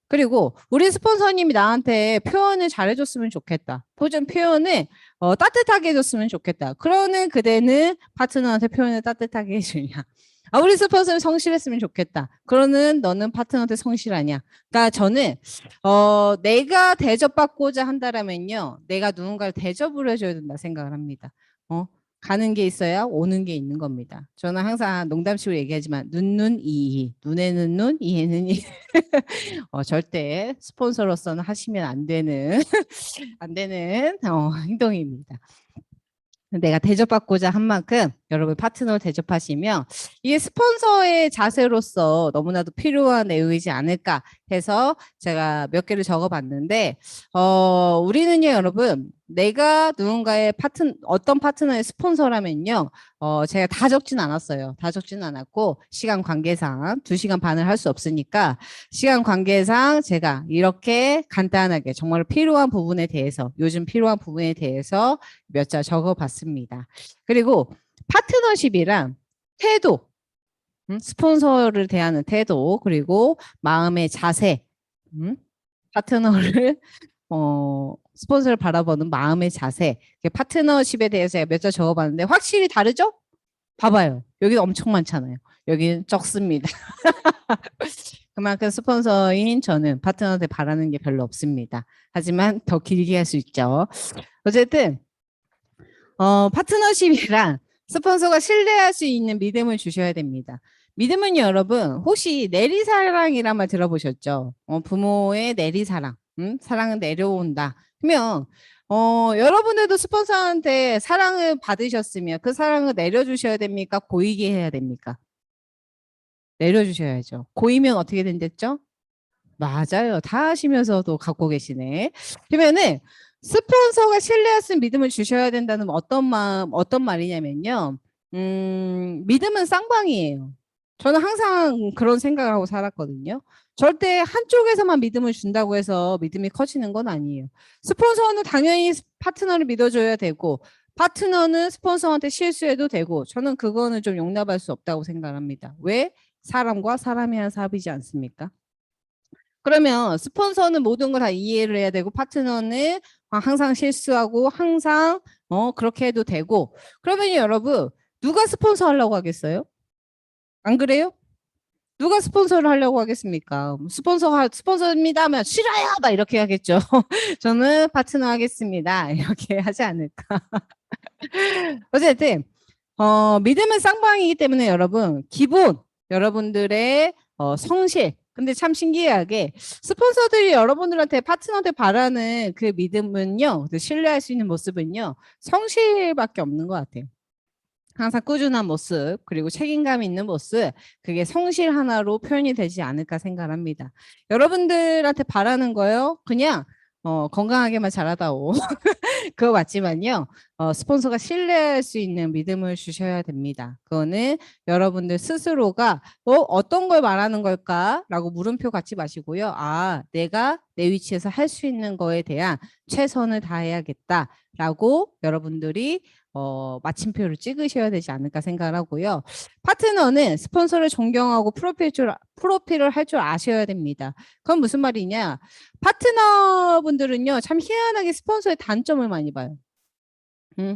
그리고 우리 스폰서님이 나한테 표현을 잘해줬으면 좋겠다. 표현을 따뜻하게 해줬으면 좋겠다. 그러는 그대는 파트너한테 표현을 따뜻하게 해주냐. 우리 스폰서는 성실했으면 좋겠다. 그러는 너는 파트너한테 성실하냐. 그러니까 저는 내가 대접받고자 한다라면요. 내가 누군가를 대접을 해줘야 된다 생각을 합니다. 가는 게 있어야 오는 게 있는 겁니다. 저는 항상 농담식으로 얘기하지만 눈, 눈에는 눈, 이에는 이. 절대 스폰서로서는 하시면 안 되는 안 되는 행동입니다. 내가 대접받고자 한 만큼 여러분 파트너를 대접하시면 이게 스폰서의 자세로서 너무나도 필요한 내용이지 않을까 해서 제가 몇 개를 적어봤는데 우리는요 여러분 내가 누군가의 어떤 파트너의 스폰서라면요 제가 다 적진 않았어요. 다 적진 않았고 시간 관계상 2시간 반을 할 수 없으니까 시간 관계상 제가 이렇게 간단하게 정말 필요한 부분에 대해서 요즘 필요한 부분에 대해서 몇 자 적어봤습니다. 그리고 파트너십이란 태도, 스폰서를 대하는 태도, 그리고 마음의 자세, 파트너를 스폰서를 바라보는 마음의 자세, 파트너십에 대해서 제가 몇 자 적어봤는데 확실히 다르죠? 봐봐요. 여기 엄청 많잖아요. 여기는 적습니다. 그만큼 스폰서인 저는 파트너한테 바라는 게 별로 없습니다. 하지만 더 길게 할 수 있죠. 어쨌든 파트너십이란 스폰서가 신뢰할 수 있는 믿음을 주셔야 됩니다. 믿음은요, 여러분, 혹시 내리사랑이란 말 들어보셨죠? 부모의 내리사랑, 사랑은 내려온다. 그러면 여러분들도 스폰서한테 사랑을 받으셨으면 그 사랑을 내려주셔야 됩니까? 고이게 해야 됩니까? 내려주셔야죠. 고이면 어떻게 된댔죠? 맞아요. 다 하시면서도 갖고 계시네. 그러면은 스폰서가 신뢰할 수 있는 믿음을 주셔야 된다는 어떤 말이냐면요. 믿음은 쌍방이에요. 저는 항상 그런 생각을 하고 살았거든요. 절대 한쪽에서만 믿음을 준다고 해서 믿음이 커지는 건 아니에요. 스폰서는 당연히 파트너를 믿어줘야 되고, 파트너는 스폰서한테 실수해도 되고, 저는 그거는 좀 용납할 수 없다고 생각합니다. 왜? 사람과 사람이 한 사업이지 않습니까? 그러면 스폰서는 모든 걸 다 이해를 해야 되고 파트너는 항상 실수하고 항상 그렇게 해도 되고 그러면 여러분 누가 스폰서 하려고 하겠어요? 안 그래요? 누가 스폰서를 하려고 하겠습니까? 스폰서입니다 하면 싫어요 막 이렇게 하겠죠. 저는 파트너 하겠습니다. 이렇게 하지 않을까. 어쨌든 믿음은 쌍방이기 때문에 여러분 기본 여러분들의 성실 근데 참 신기하게 스폰서들이 여러분들한테 파트너한테 바라는 그 믿음은요 그 신뢰할 수 있는 모습은요 성실밖에 없는 것 같아요. 항상 꾸준한 모습 그리고 책임감 있는 모습 그게 성실 하나로 표현이 되지 않을까 생각합니다. 여러분들한테 바라는 거요 그냥 건강하게만 자라다오 그거 맞지만요. 스폰서가 신뢰할 수 있는 믿음을 주셔야 됩니다. 그거는 여러분들 스스로가 어떤 걸 말하는 걸까라고 물음표 갖지 마시고요. 아, 내가 내 위치에서 할 수 있는 거에 대한 최선을 다해야겠다라고 여러분들이 마침표를 찍으셔야 되지 않을까 생각을 하고요. 파트너는 스폰서를 존경하고 프로필을 할 줄 아셔야 됩니다. 그건 무슨 말이냐? 파트너분들은요, 참 희한하게 스폰서의 단점을 많이 봐요.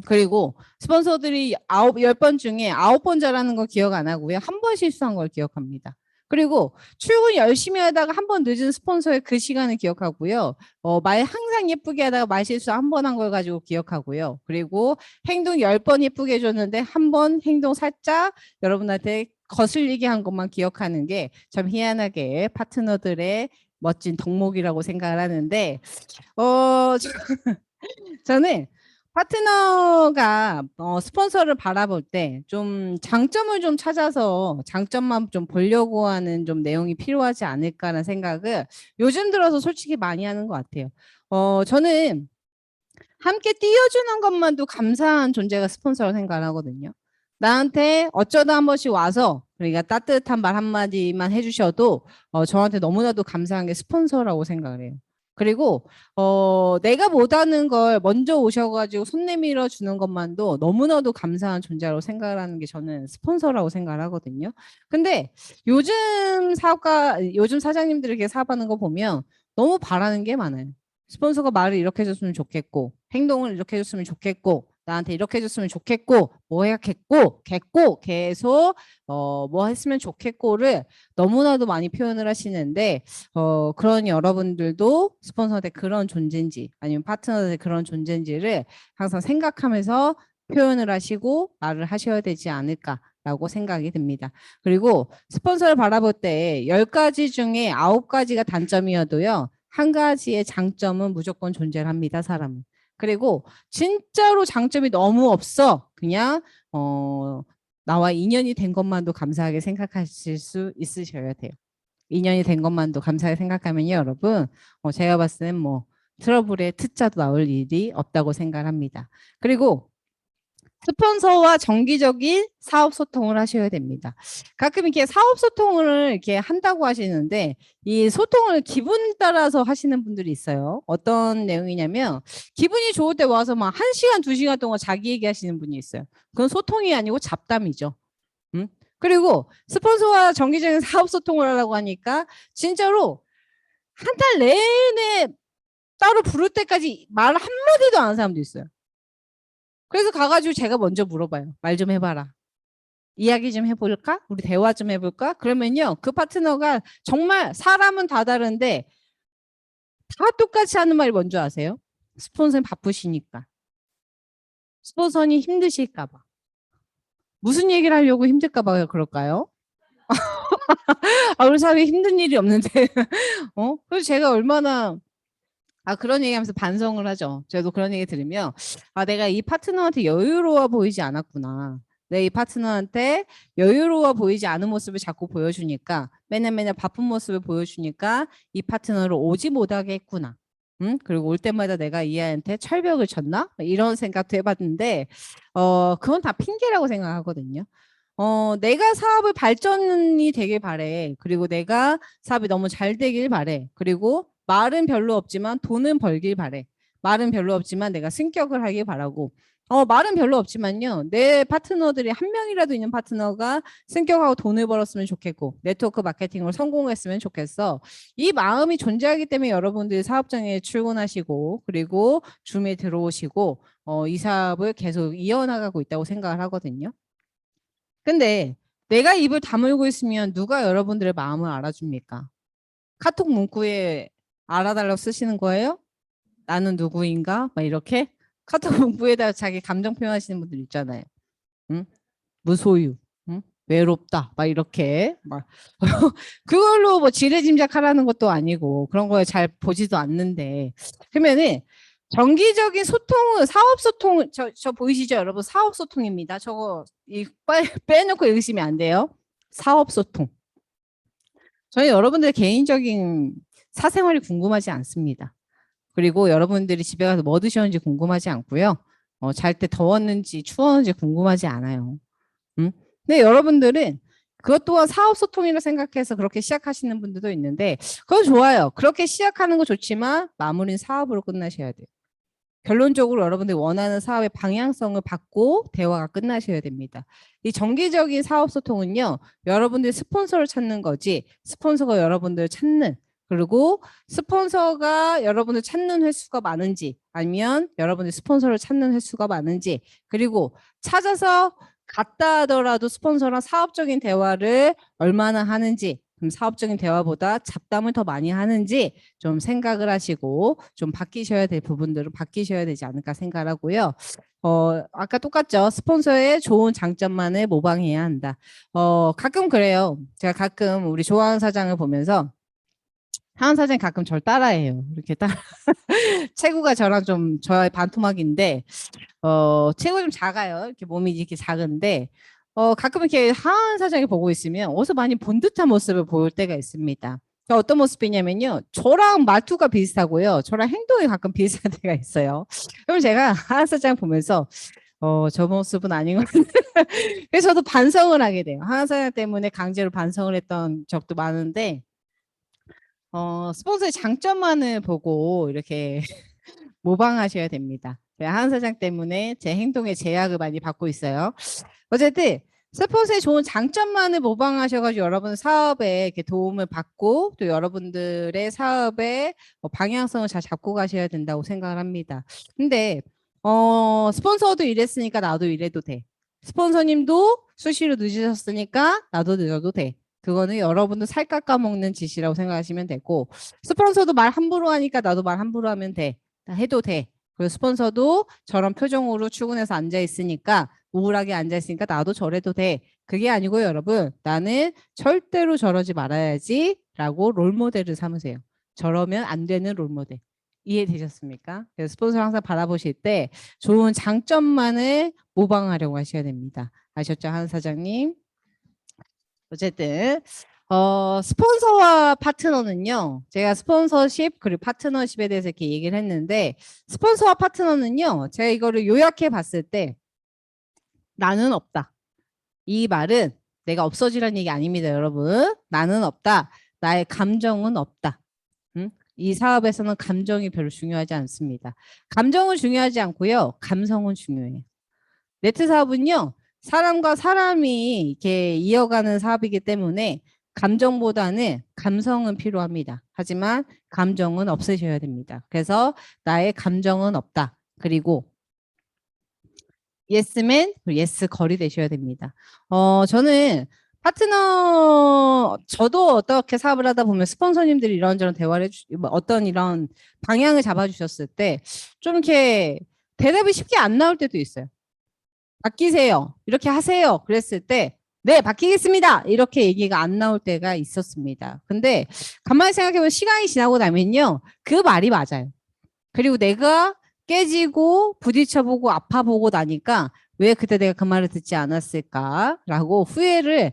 그리고 스폰서들이 10번 중에 9번 잘하는 거 기억 안 하고요. 한 번 실수한 걸 기억합니다. 그리고 출근 열심히 하다가 한 번 늦은 스폰서의 그 시간을 기억하고요. 말 항상 예쁘게 하다가 말 실수 한 번 한 걸 가지고 기억하고요. 그리고 행동 10번 예쁘게 해줬는데 한 번 행동 살짝 여러분한테 거슬리게 한 것만 기억하는 게 참 희한하게 파트너들의 멋진 덕목이라고 생각을 하는데 저는 파트너가 스폰서를 바라볼 때 좀 장점을 좀 찾아서 장점만 좀 보려고 하는 좀 내용이 필요하지 않을까라는 생각을 요즘 들어서 솔직히 많이 하는 것 같아요. 저는 함께 띄워주는 것만도 감사한 존재가 스폰서라고 생각을 하거든요. 나한테 어쩌다 한 번씩 와서 그러니까 따뜻한 말 한마디만 해주셔도 저한테 너무나도 감사한 게 스폰서라고 생각을 해요. 그리고 내가 못하는 걸 먼저 오셔가지고 손 내밀어 주는 것만도 너무나도 감사한 존재라고 생각을 하는 게 저는 스폰서라고 생각을 하거든요. 근데 요즘 사장님들이 이렇게 사업하는 거 보면 너무 바라는 게 많아요. 스폰서가 말을 이렇게 해줬으면 좋겠고 행동을 이렇게 해줬으면 좋겠고 나한테 이렇게 해줬으면 좋겠고 뭐 해야겠고 겠고 계속 뭐 했으면 좋겠고를 너무나도 많이 표현을 하시는데 그런 여러분들도 스폰서한테 그런 존재인지 아니면 파트너한테 그런 존재인지를 항상 생각하면서 표현을 하시고 말을 하셔야 되지 않을까라고 생각이 듭니다. 그리고 스폰서를 바라볼 때 10가지 중에 9가지가 단점이어도요. 한 가지의 장점은 무조건 존재를 합니다. 사람은. 그리고 진짜로 장점이 너무 없어. 그냥 나와 인연이 된 것만도 감사하게 생각하실 수 있으셔야 돼요. 인연이 된 것만도 감사하게 생각하면요. 여러분 제가 봤을 때는 뭐 트러블의 트자도 나올 일이 없다고 생각합니다. 그리고 스폰서와 정기적인 사업 소통을 하셔야 됩니다. 가끔 이렇게 사업 소통을 이렇게 한다고 하시는데 이 소통을 기분 따라서 하시는 분들이 있어요. 어떤 내용이냐면 기분이 좋을 때 와서 막 1시간, 2시간 동안 자기 얘기하시는 분이 있어요. 그건 소통이 아니고 잡담이죠. 그리고 스폰서와 정기적인 사업 소통을 하려고 하니까 진짜로 한 달 내내 따로 부를 때까지 말 한마디도 안 하는 사람도 있어요. 그래서 가가지고 제가 먼저 물어봐요. 말 좀 해봐라. 이야기 좀 해볼까? 우리 대화 좀 해볼까? 그러면요. 그 파트너가 정말 사람은 다 다른데 다 똑같이 하는 말이 뭔지 아세요? 스폰서는 바쁘시니까. 스폰서는 힘드실까 봐. 무슨 얘기를 하려고 힘들까 봐 그럴까요? 우리 사회에 힘든 일이 없는데. 그래서 제가 얼마나 그런 얘기하면서 반성을 하죠. 저도 그런 얘기 들으면 내가 이 파트너한테 여유로워 보이지 않았구나. 내 이 파트너한테 여유로워 보이지 않은 모습을 자꾸 보여주니까 맨날 바쁜 모습을 보여주니까 이 파트너를 오지 못하게 했구나. 그리고 올 때마다 내가 이 아이한테 철벽을 쳤나? 이런 생각도 해봤는데 그건 다 핑계라고 생각하거든요. 내가 사업을 발전이 되길 바래. 그리고 내가 사업이 너무 잘 되길 바래. 그리고 말은 별로 없지만 돈은 벌길 바래. 말은 별로 없지만 내가 승격을 하길 바라고. 말은 별로 없지만요. 내 파트너들이 한 명이라도 있는 파트너가 승격하고 돈을 벌었으면 좋겠고 네트워크 마케팅으로 성공했으면 좋겠어. 이 마음이 존재하기 때문에 여러분들이 사업장에 출근하시고 그리고 줌에 들어오시고 이 사업을 계속 이어나가고 있다고 생각을 하거든요. 근데 내가 입을 다물고 있으면 누가 여러분들의 마음을 알아줍니까? 카톡 문구에 알아달라고 쓰시는 거예요? 나는 누구인가? 막 이렇게 카톡 문구에다가 자기 감정 표현하시는 분들 있잖아요. 응? 무소유, 응? 외롭다, 막 이렇게 막 그걸로 뭐 지레짐작하라는 것도 아니고 그런 거에 잘 보지도 않는데 그러면은 정기적인 소통은 사업 소통 저 보이시죠 여러분 사업 소통입니다. 저거 빼놓고 읽으시면 안 돼요. 사업 소통. 저희 여러분들 개인적인 사생활이 궁금하지 않습니다. 그리고 여러분들이 집에 가서 뭐 드셨는지 궁금하지 않고요. 잘 때 더웠는지 추웠는지 궁금하지 않아요. 근데 여러분들은 그것 또한 사업 소통이라 생각해서 그렇게 시작하시는 분들도 있는데 그건 좋아요. 그렇게 시작하는 거 좋지만 마무리는 사업으로 끝나셔야 돼요. 결론적으로 여러분들이 원하는 사업의 방향성을 받고 대화가 끝나셔야 됩니다. 이 정기적인 사업 소통은요. 여러분들이 스폰서를 찾는 거지 스폰서가 여러분들을 찾는 그리고 스폰서가 여러분을 찾는 횟수가 많은지 아니면 여러분들이 스폰서를 찾는 횟수가 많은지 그리고 찾아서 갔다 하더라도 스폰서랑 사업적인 대화를 얼마나 하는지 그럼 사업적인 대화보다 잡담을 더 많이 하는지 좀 생각을 하시고 좀 바뀌셔야 될 부분들은 바뀌셔야 되지 않을까 생각을 하고요. 아까 똑같죠. 스폰서의 좋은 장점만을 모방해야 한다. 가끔 그래요. 제가 가끔 우리 조항 사장을 보면서 하은 사장이 가끔 저를 따라해요. 이렇게 체구가 저랑 좀 저의 반토막인데 체구 좀 작아요. 이렇게 몸이 이렇게 작은데 가끔 이렇게 하은 사장이 보고 있으면 어디서 많이 본 듯한 모습을 보일 때가 있습니다. 어떤 모습이냐면요. 저랑 말투가 비슷하고요. 저랑 행동이 가끔 비슷한 때가 있어요. 그럼 제가 하은 사장 보면서 저 모습은 아닌 것 같은데 그래서 저도 반성을 하게 돼요. 하은 사장 때문에 강제로 반성을 했던 적도 많은데 스폰서의 장점만을 보고 이렇게 모방하셔야 됩니다. 하은 사장 때문에 제 행동에 제약을 많이 받고 있어요. 어쨌든 스폰서의 좋은 장점만을 모방하셔가지고 여러분 사업에 이렇게 도움을 받고 또 여러분들의 사업의 방향성을 잘 잡고 가셔야 된다고 생각을 합니다. 근데 스폰서도 이랬으니까 나도 이래도 돼. 스폰서님도 수시로 늦으셨으니까 나도 늦어도 돼. 그거는 여러분도 살 깎아먹는 짓이라고 생각하시면 되고 스폰서도 말 함부로 하니까 나도 말 함부로 하면 돼. 해도 돼. 그리고 스폰서도 저런 표정으로 출근해서 앉아 있으니까 우울하게 앉아 있으니까 나도 저래도 돼. 그게 아니고요, 여러분. 나는 절대로 저러지 말아야지 라고 롤모델을 삼으세요. 저러면 안 되는 롤모델. 이해되셨습니까? 그래서 스폰서를 항상 바라보실 때 좋은 장점만을 모방하려고 하셔야 됩니다. 아셨죠, 한 사장님? 어쨌든 스폰서와 파트너는요. 제가 스폰서십 그리고 파트너십에 대해서 이렇게 얘기를 했는데 스폰서와 파트너는요. 제가 이거를 요약해 봤을 때 나는 없다. 이 말은 내가 없어지라는 얘기 아닙니다, 여러분. 나는 없다. 나의 감정은 없다. 이 사업에서는 감정이 별로 중요하지 않습니다. 감정은 중요하지 않고요. 감성은 중요해요. 네트 사업은요. 사람과 사람이 이렇게 이어가는 사업이기 때문에 감정보다는 감성은 필요합니다. 하지만 감정은 없으셔야 됩니다. 그래서 나의 감정은 없다. 그리고 예스맨, 예스 걸이 되셔야 됩니다. 저는 파트너, 저도 어떻게 사업을 하다 보면 스폰서님들이 이런저런 대화를 어떤 이런 방향을 잡아주셨을 때 좀 이렇게 대답이 쉽게 안 나올 때도 있어요. 바뀌세요. 이렇게 하세요. 그랬을 때, 네, 바뀌겠습니다. 이렇게 얘기가 안 나올 때가 있었습니다. 근데 가만히 생각해보면 시간이 지나고 나면요. 그 말이 맞아요. 그리고 내가 깨지고 부딪혀보고 아파보고 나니까 왜 그때 내가 그 말을 듣지 않았을까라고 후회를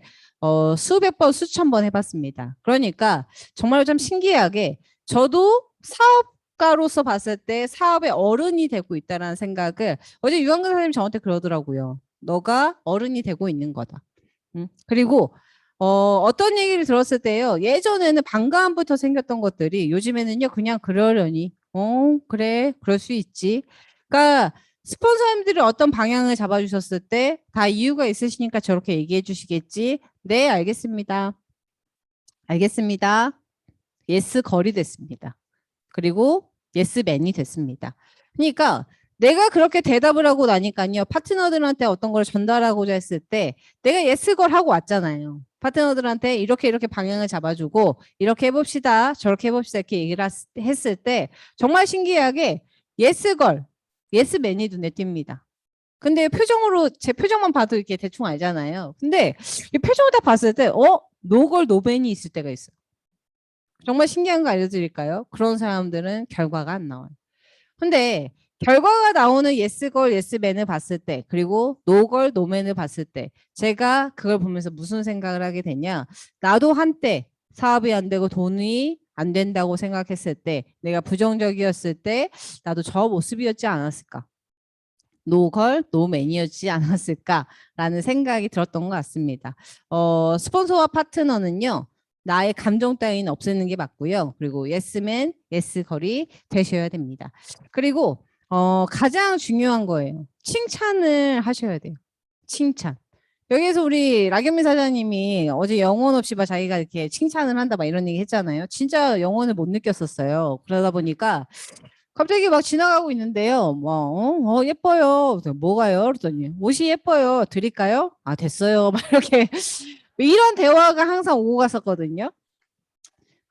수백 번, 수천 번 해봤습니다. 그러니까 정말 좀 신기하게 저도 사업가로서 봤을 때 사업의 어른이 되고 있다는 생각을 어제 유한근 선생님이 저한테 그러더라고요. 너가 어른이 되고 있는 거다. 그리고 어떤 얘기를 들었을 때요. 예전에는 반감부터 생겼던 것들이 요즘에는요. 그냥 그러려니. 그래. 그럴 수 있지. 그러니까 스폰서님들이 어떤 방향을 잡아주셨을 때 다 이유가 있으시니까 저렇게 얘기해 주시겠지. 네, 알겠습니다. 알겠습니다. 예스 걸이 됐습니다. 그리고 예스맨이 됐습니다. 그러니까 내가 그렇게 대답을 하고 나니까요. 파트너들한테 어떤 걸 전달하고자 했을 때 내가 예스걸 하고 왔잖아요. 파트너들한테 이렇게 방향을 잡아주고 이렇게 해봅시다. 저렇게 해봅시다. 이렇게 얘기를 했을 때 정말 신기하게 예스걸, 예스맨이 눈에 띕니다. 근데 표정으로 제 표정만 봐도 이렇게 대충 알잖아요. 근데 이 표정을 딱 봤을 때 노걸 노벤이 있을 때가 있어요. 정말 신기한 거 알려드릴까요? 그런 사람들은 결과가 안 나와요. 근데 결과가 나오는 예스걸, 예스맨을 봤을 때 그리고 노걸, 노맨을 봤을 때 제가 그걸 보면서 무슨 생각을 하게 되냐. 나도 한때 사업이 안 되고 돈이 안 된다고 생각했을 때 내가 부정적이었을 때 나도 저 모습이었지 않았을까. 노걸, 노맨이었지 않았을까라는 생각이 들었던 것 같습니다. 스폰서와 파트너는요. 나의 감정 따위는 없애는 게 맞고요. 그리고 예스맨, 예스걸이 되셔야 됩니다. 그리고 가장 중요한 거예요. 칭찬을 하셔야 돼요. 칭찬. 여기에서 우리 락현민 사장님이 어제 영혼 없이 막 자기가 이렇게 칭찬을 한다 막 이런 얘기 했잖아요. 진짜 영혼을 못 느꼈었어요. 그러다 보니까 갑자기 막 지나가고 있는데요. 뭐, 예뻐요. 뭐가요? 그러더니 옷이 예뻐요. 드릴까요? 아, 됐어요. 막 이렇게 이런 대화가 항상 오고 갔었거든요.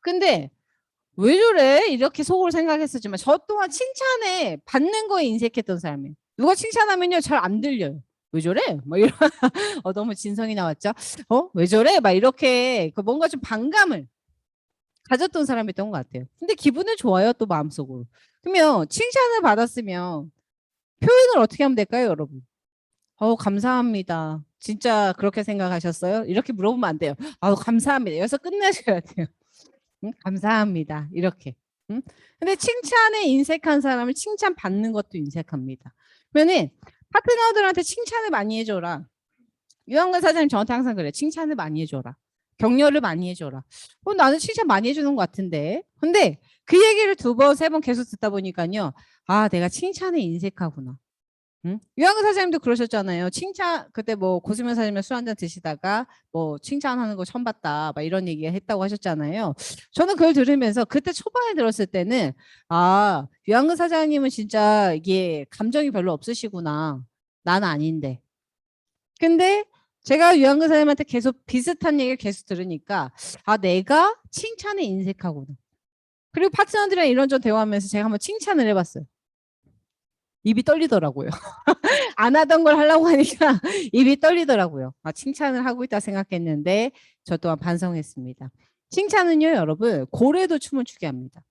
근데 왜 저래? 이렇게 속으로 생각했었지만 저 또한 칭찬에 받는 거에 인색했던 사람이에요. 누가 칭찬하면요 잘 안 들려요. 왜 저래? 막 이런 너무 진성이 나왔죠. 왜 저래? 막 이렇게 뭔가 좀 반감을 가졌던 사람이었던 것 같아요. 근데 기분은 좋아요, 또 마음속으로. 그러면 칭찬을 받았으면 표현을 어떻게 하면 될까요, 여러분? 감사합니다. 진짜 그렇게 생각하셨어요? 이렇게 물어보면 안 돼요. 감사합니다. 여기서 끝내셔야 돼요. 응? 감사합니다. 이렇게. 응? 근데 칭찬에 인색한 사람은 칭찬 받는 것도 인색합니다. 그러면은 파트너들한테 칭찬을 많이 해줘라. 유한근 사장님 저한테 항상 그래. 칭찬을 많이 해줘라. 격려를 많이 해줘라. 나는 칭찬 많이 해주는 것 같은데. 근데 그 얘기를 두 번, 세 번 계속 듣다 보니까요. 아, 내가 칭찬에 인색하구나. 응? 유한근 사장님도 그러셨잖아요. 칭찬, 그때 뭐 고수면 사장님 술 한잔 드시다가 뭐 칭찬하는 거 처음 봤다. 막 이런 얘기 했다고 하셨잖아요. 저는 그걸 들으면서 그때 초반에 들었을 때는 아, 유한근 사장님은 진짜 이게 감정이 별로 없으시구나. 나는 아닌데. 근데 제가 유한근 사장님한테 계속 비슷한 얘기를 계속 들으니까 아, 내가 칭찬에 인색하구나. 그리고 파트너들이랑 이런저런 대화하면서 제가 한번 칭찬을 해봤어요. 입이 떨리더라고요. 안 하던 걸 하려고 하니까 입이 떨리더라고요. 칭찬을 하고 있다 생각했는데 저 또한 반성했습니다. 칭찬은요, 여러분, 고래도 춤을 추게 합니다.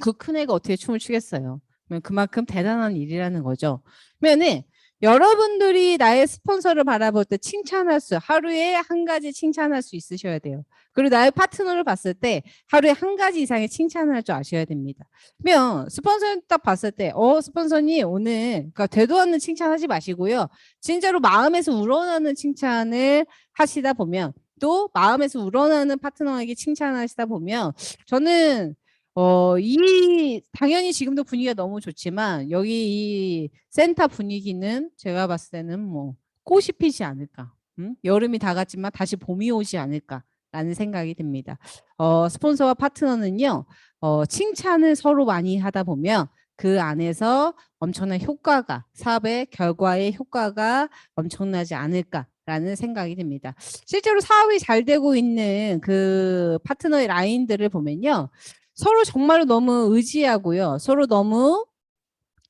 그 큰 애가 어떻게 춤을 추겠어요? 그만큼 대단한 일이라는 거죠. 그러면은 여러분들이 나의 스폰서를 바라볼 때 칭찬할 수, 하루에 한 가지 칭찬할 수 있으셔야 돼요. 그리고 나의 파트너를 봤을 때 하루에 한 가지 이상의 칭찬을 할 줄 아셔야 됩니다. 그러면 스폰서를 딱 봤을 때, 스폰서님 오늘, 그러니까 되도 않는 칭찬하지 마시고요. 진짜로 마음에서 우러나는 칭찬을 하시다 보면 또 마음에서 우러나는 파트너에게 칭찬하시다 보면 저는 당연히 지금도 분위기가 너무 좋지만, 여기 이 센터 분위기는 제가 봤을 때는 뭐, 꽃이 피지 않을까. 여름이 다 갔지만 다시 봄이 오지 않을까라는 생각이 듭니다. 스폰서와 파트너는요, 칭찬을 서로 많이 하다 보면 그 안에서 엄청난 효과가, 사업의 결과의 효과가 엄청나지 않을까라는 생각이 듭니다. 실제로 사업이 잘 되고 있는 그 파트너의 라인들을 보면요, 서로 정말로 너무 의지하고요, 서로 너무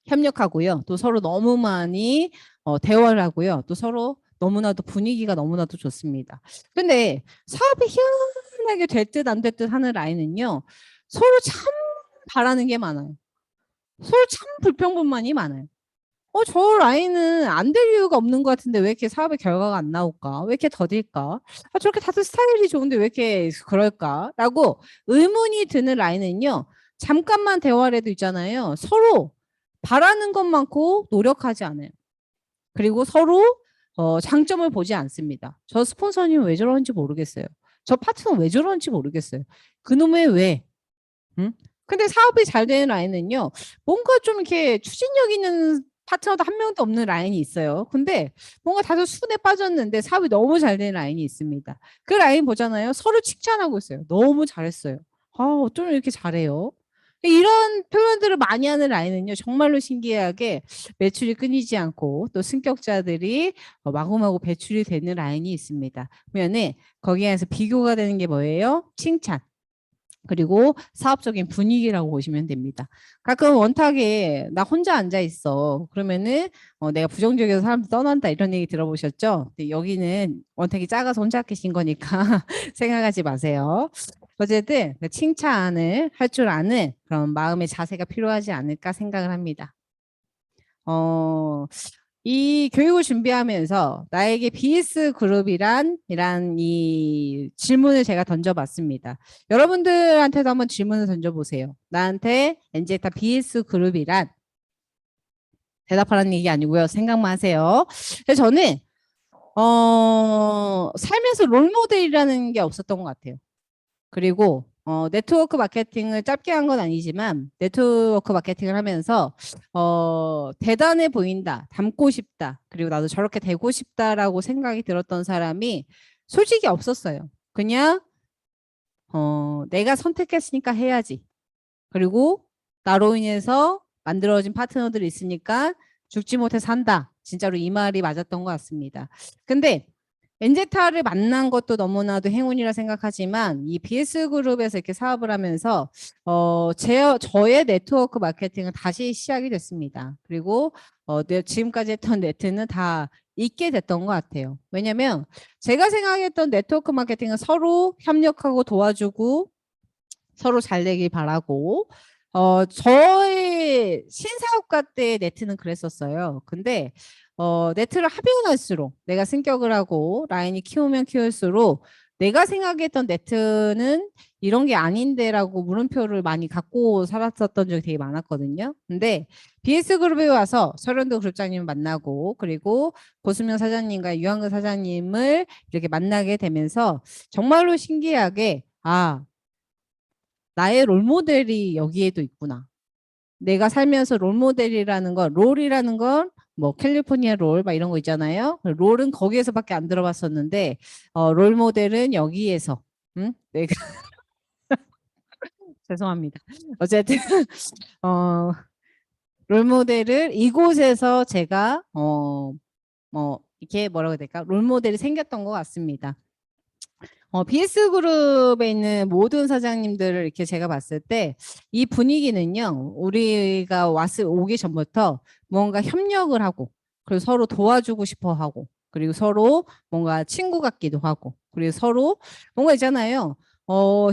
협력하고요, 또 서로 너무 많이 대화를 하고요, 또 서로 너무나도 분위기가 너무나도 좋습니다. 근데 사업이 희한하게 될 듯 안 될 듯 하는 라인은요, 서로 참 바라는 게 많아요. 서로 참 불평불만이 많아요. 저 라인은 안 될 이유가 없는 것 같은데 왜 이렇게 사업의 결과가 안 나올까? 왜 이렇게 더딜까? 저렇게 다들 스타일이 좋은데 왜 이렇게 그럴까? 라고 의문이 드는 라인은요, 잠깐만 대화를 해도 있잖아요, 서로 바라는 것 많고 노력하지 않아요. 그리고 서로 장점을 보지 않습니다. 저 스폰서님 왜 저러는지 모르겠어요. 저 파트너 왜 저러는지 모르겠어요. 그놈의 왜? 응? 근데 사업이 잘 되는 라인은요, 뭔가 좀 이렇게 추진력 있는 파트너도 한 명도 없는 라인이 있어요. 근데 뭔가 다들 순에 빠졌는데 사업이 너무 잘 되는 라인이 있습니다. 그 라인 보잖아요. 서로 칭찬하고 있어요. 너무 잘했어요. 어쩜 이렇게 잘해요? 이런 표현들을 많이 하는 라인은요, 정말로 신기하게 매출이 끊이지 않고 또 승격자들이 마구마구 배출이 되는 라인이 있습니다. 그러면 거기에서 비교가 되는 게 뭐예요? 칭찬. 그리고 사업적인 분위기라고 보시면 됩니다. 가끔 원탁에 나 혼자 앉아 있어. 그러면은 내가 부정적이어서 사람들 떠난다 이런 얘기 들어보셨죠? 근데 여기는 원탁이 작아서 혼자 계신 거니까 생각하지 마세요. 어쨌든 칭찬을 할 줄 아는 그런 마음의 자세가 필요하지 않을까 생각을 합니다. 이 교육을 준비하면서 나에게 BS 그룹이란 이란 이 질문을 제가 던져봤습니다. 여러분들한테도 한번 질문을 던져보세요. 나한테 엔제타 BS 그룹이란, 대답하라는 얘기 아니고요. 생각만 하세요. 근데 저는 살면서 롤모델이라는 게 없었던 것 같아요. 그리고 네트워크 마케팅을 짧게 한 건 아니지만 네트워크 마케팅을 하면서 대단해 보인다, 닮고 싶다, 그리고 나도 저렇게 되고 싶다라고 생각이 들었던 사람이 솔직히 없었어요. 그냥 내가 선택했으니까 해야지. 그리고 나로 인해서 만들어진 파트너들이 있으니까 죽지 못해 산다. 진짜로 이 말이 맞았던 것 같습니다. 근데 엔제타를 만난 것도 너무나도 행운이라 생각하지만 이 BS그룹에서 이렇게 사업을 하면서 저의 네트워크 마케팅은 다시 시작이 됐습니다. 그리고 지금까지 했던 네트는 다 잊게 됐던 것 같아요. 왜냐면 제가 생각했던 네트워크 마케팅은 서로 협력하고 도와주고 서로 잘 되길 바라고 저의 신사업가 때의 네트는 그랬었어요. 근데 네트를 하면 할수록 내가 승격을 하고 라인이 키우면 키울수록 내가 생각했던 네트는 이런 게 아닌데라고 물음표를 많이 갖고 살았었던 적이 되게 많았거든요. 근데 BS그룹에 와서 서른도 그룹장님을 만나고 그리고 고수명 사장님과 유한근 사장님을 이렇게 만나게 되면서 정말로 신기하게 나의 롤모델이 여기에도 있구나. 내가 살면서 롤모델이라는 건, 롤이라는 건 뭐 캘리포니아 롤 막 이런 거 있잖아요. 롤은 거기에서밖에 안 들어봤었는데 롤모델은 여기에서 내가 죄송합니다. 어쨌든 롤모델을 이곳에서 제가 이렇게 뭐라고 해야 될까? 롤모델이 생겼던 것 같습니다. BS그룹에 있는 모든 사장님들을 이렇게 제가 봤을 때 이 분위기는요, 우리가 오기 전부터 뭔가 협력을 하고, 그리고 서로 도와주고 싶어 하고, 그리고 서로 뭔가 친구 같기도 하고, 그리고 서로 뭔가 있잖아요.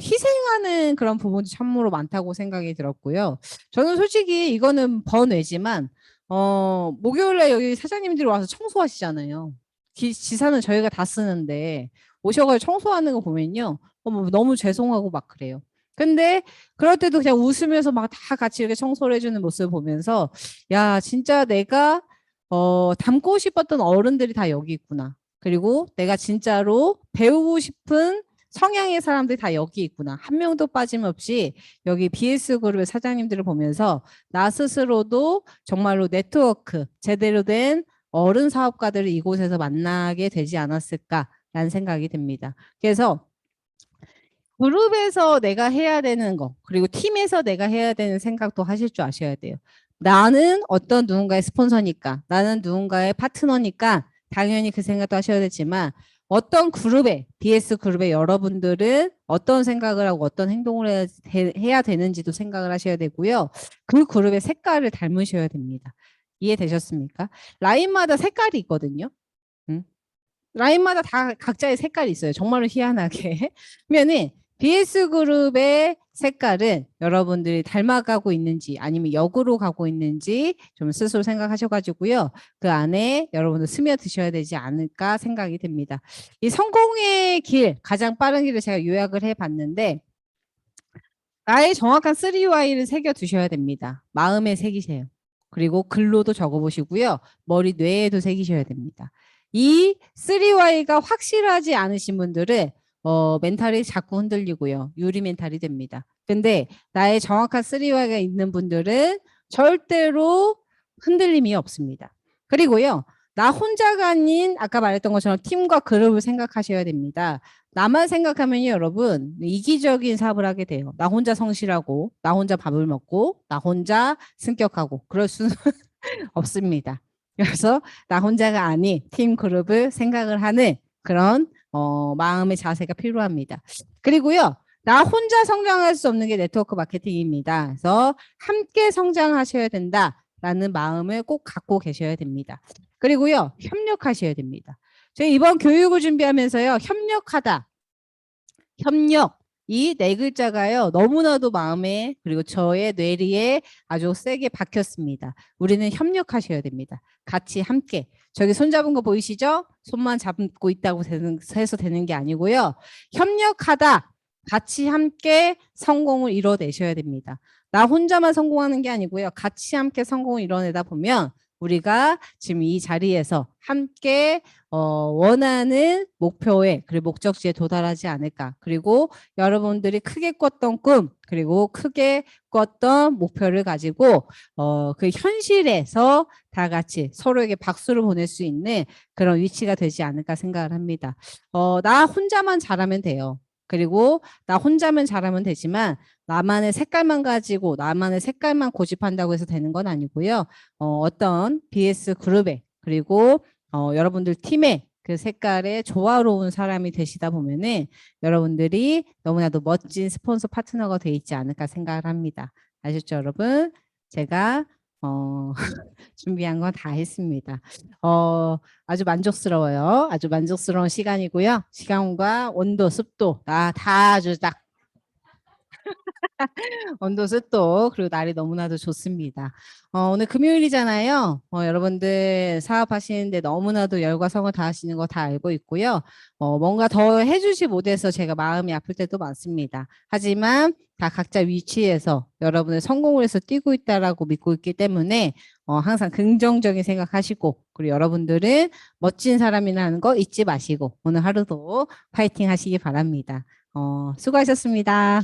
희생하는 그런 부분도 참으로 많다고 생각이 들었고요. 저는 솔직히 이거는 번외지만, 목요일에 여기 사장님들이 와서 청소하시잖아요. 지사는 저희가 다 쓰는데, 오셔가지고 청소하는 거 보면요. 뭐 너무 죄송하고 막 그래요. 근데 그럴 때도 그냥 웃으면서 막 다 같이 이렇게 청소를 해주는 모습을 보면서 야, 진짜 내가 닮고 싶었던 어른들이 다 여기 있구나. 그리고 내가 진짜로 배우고 싶은 성향의 사람들이 다 여기 있구나. 한 명도 빠짐없이 여기 BS그룹의 사장님들을 보면서 나 스스로도 정말로 네트워크, 제대로 된 어른 사업가들을 이곳에서 만나게 되지 않았을까라는 생각이 듭니다. 그래서 그룹에서 내가 해야 되는 거, 그리고 팀에서 내가 해야 되는 생각도 하실 줄 아셔야 돼요. 나는 어떤 누군가의 스폰서니까, 나는 누군가의 파트너니까 당연히 그 생각도 하셔야 되지만 어떤 그룹에, BS 그룹에 여러분들은 어떤 생각을 하고 어떤 행동을 해야 되는지도 생각을 하셔야 되고요. 그 그룹의 색깔을 닮으셔야 됩니다. 이해되셨습니까? 라인마다 색깔이 있거든요. 응? 라인마다 다 각자의 색깔이 있어요. 정말로 희한하게. 그러면은 BS 그룹의 색깔은 여러분들이 닮아가고 있는지 아니면 역으로 가고 있는지 좀 스스로 생각하셔가지고요. 그 안에 여러분들 스며드셔야 되지 않을까 생각이 듭니다. 이 성공의 길, 가장 빠른 길을 제가 요약을 해봤는데 나의 정확한 3Y를 새겨두셔야 됩니다. 마음에 새기세요. 그리고 글로도 적어보시고요. 머리, 뇌에도 새기셔야 됩니다. 이 3Y가 확실하지 않으신 분들은 멘탈이 자꾸 흔들리고요. 유리 멘탈이 됩니다. 근데 나의 정확한 3Y가 있는 분들은 절대로 흔들림이 없습니다. 그리고요. 나 혼자가 아닌 아까 말했던 것처럼 팀과 그룹을 생각하셔야 됩니다. 나만 생각하면요, 여러분, 이기적인 사업을 하게 돼요. 나 혼자 성실하고, 나 혼자 밥을 먹고, 나 혼자 승격하고, 그럴 수는 없습니다. 그래서 나 혼자가 아닌 팀 그룹을 생각을 하는 그런 마음의 자세가 필요합니다. 그리고요, 나 혼자 성장할 수 없는 게 네트워크 마케팅입니다. 그래서 함께 성장하셔야 된다라는 마음을 꼭 갖고 계셔야 됩니다. 그리고요, 협력하셔야 됩니다. 저희 이번 교육을 준비하면서요, 협력하다, 협력, 이 네 글자가요, 너무나도 마음에, 그리고 저의 뇌리에 아주 세게 박혔습니다. 우리는 협력하셔야 됩니다. 같이 함께. 저기 손잡은 거 보이시죠? 손만 잡고 있다고 해서 되는 게 아니고요. 협력하다, 같이 함께 성공을 이뤄내셔야 됩니다. 나 혼자만 성공하는 게 아니고요. 같이 함께 성공을 이뤄내다 보면 우리가 지금 이 자리에서 함께 원하는 목표에 그리고 목적지에 도달하지 않을까. 그리고 여러분들이 크게 꿨던 꿈 그리고 크게 꿨던 목표를 가지고 그 현실에서 다 같이 서로에게 박수를 보낼 수 있는 그런 위치가 되지 않을까 생각을 합니다. 나 혼자만 잘하면 돼요. 그리고 나 혼자만 잘하면 되지만 나만의 색깔만 가지고 나만의 색깔만 고집한다고 해서 되는 건 아니고요. 어떤 BS 그룹에 그리고 여러분들 팀에 그 색깔에 조화로운 사람이 되시다 보면은 여러분들이 너무나도 멋진 스폰서 파트너가 돼 있지 않을까 생각을 합니다. 아셨죠, 여러분? 제가 준비한 건 다 했습니다. 아주 만족스러워요. 아주 만족스러운 시간이고요. 시간과 온도, 습도 다 아주 딱 온도, 습도 그리고 날이 너무나도 좋습니다. 오늘 금요일이잖아요. 여러분들 사업하시는데 너무나도 열과 성을 다하시는 거 다 알고 있고요. 뭔가 더 해주지 못해서 제가 마음이 아플 때도 많습니다. 하지만 다 각자 위치에서 여러분의 성공을 해서 뛰고 있다라고 믿고 있기 때문에 항상 긍정적인 생각하시고 그리고 여러분들은 멋진 사람이라는 거 잊지 마시고 오늘 하루도 파이팅 하시기 바랍니다. 수고하셨습니다.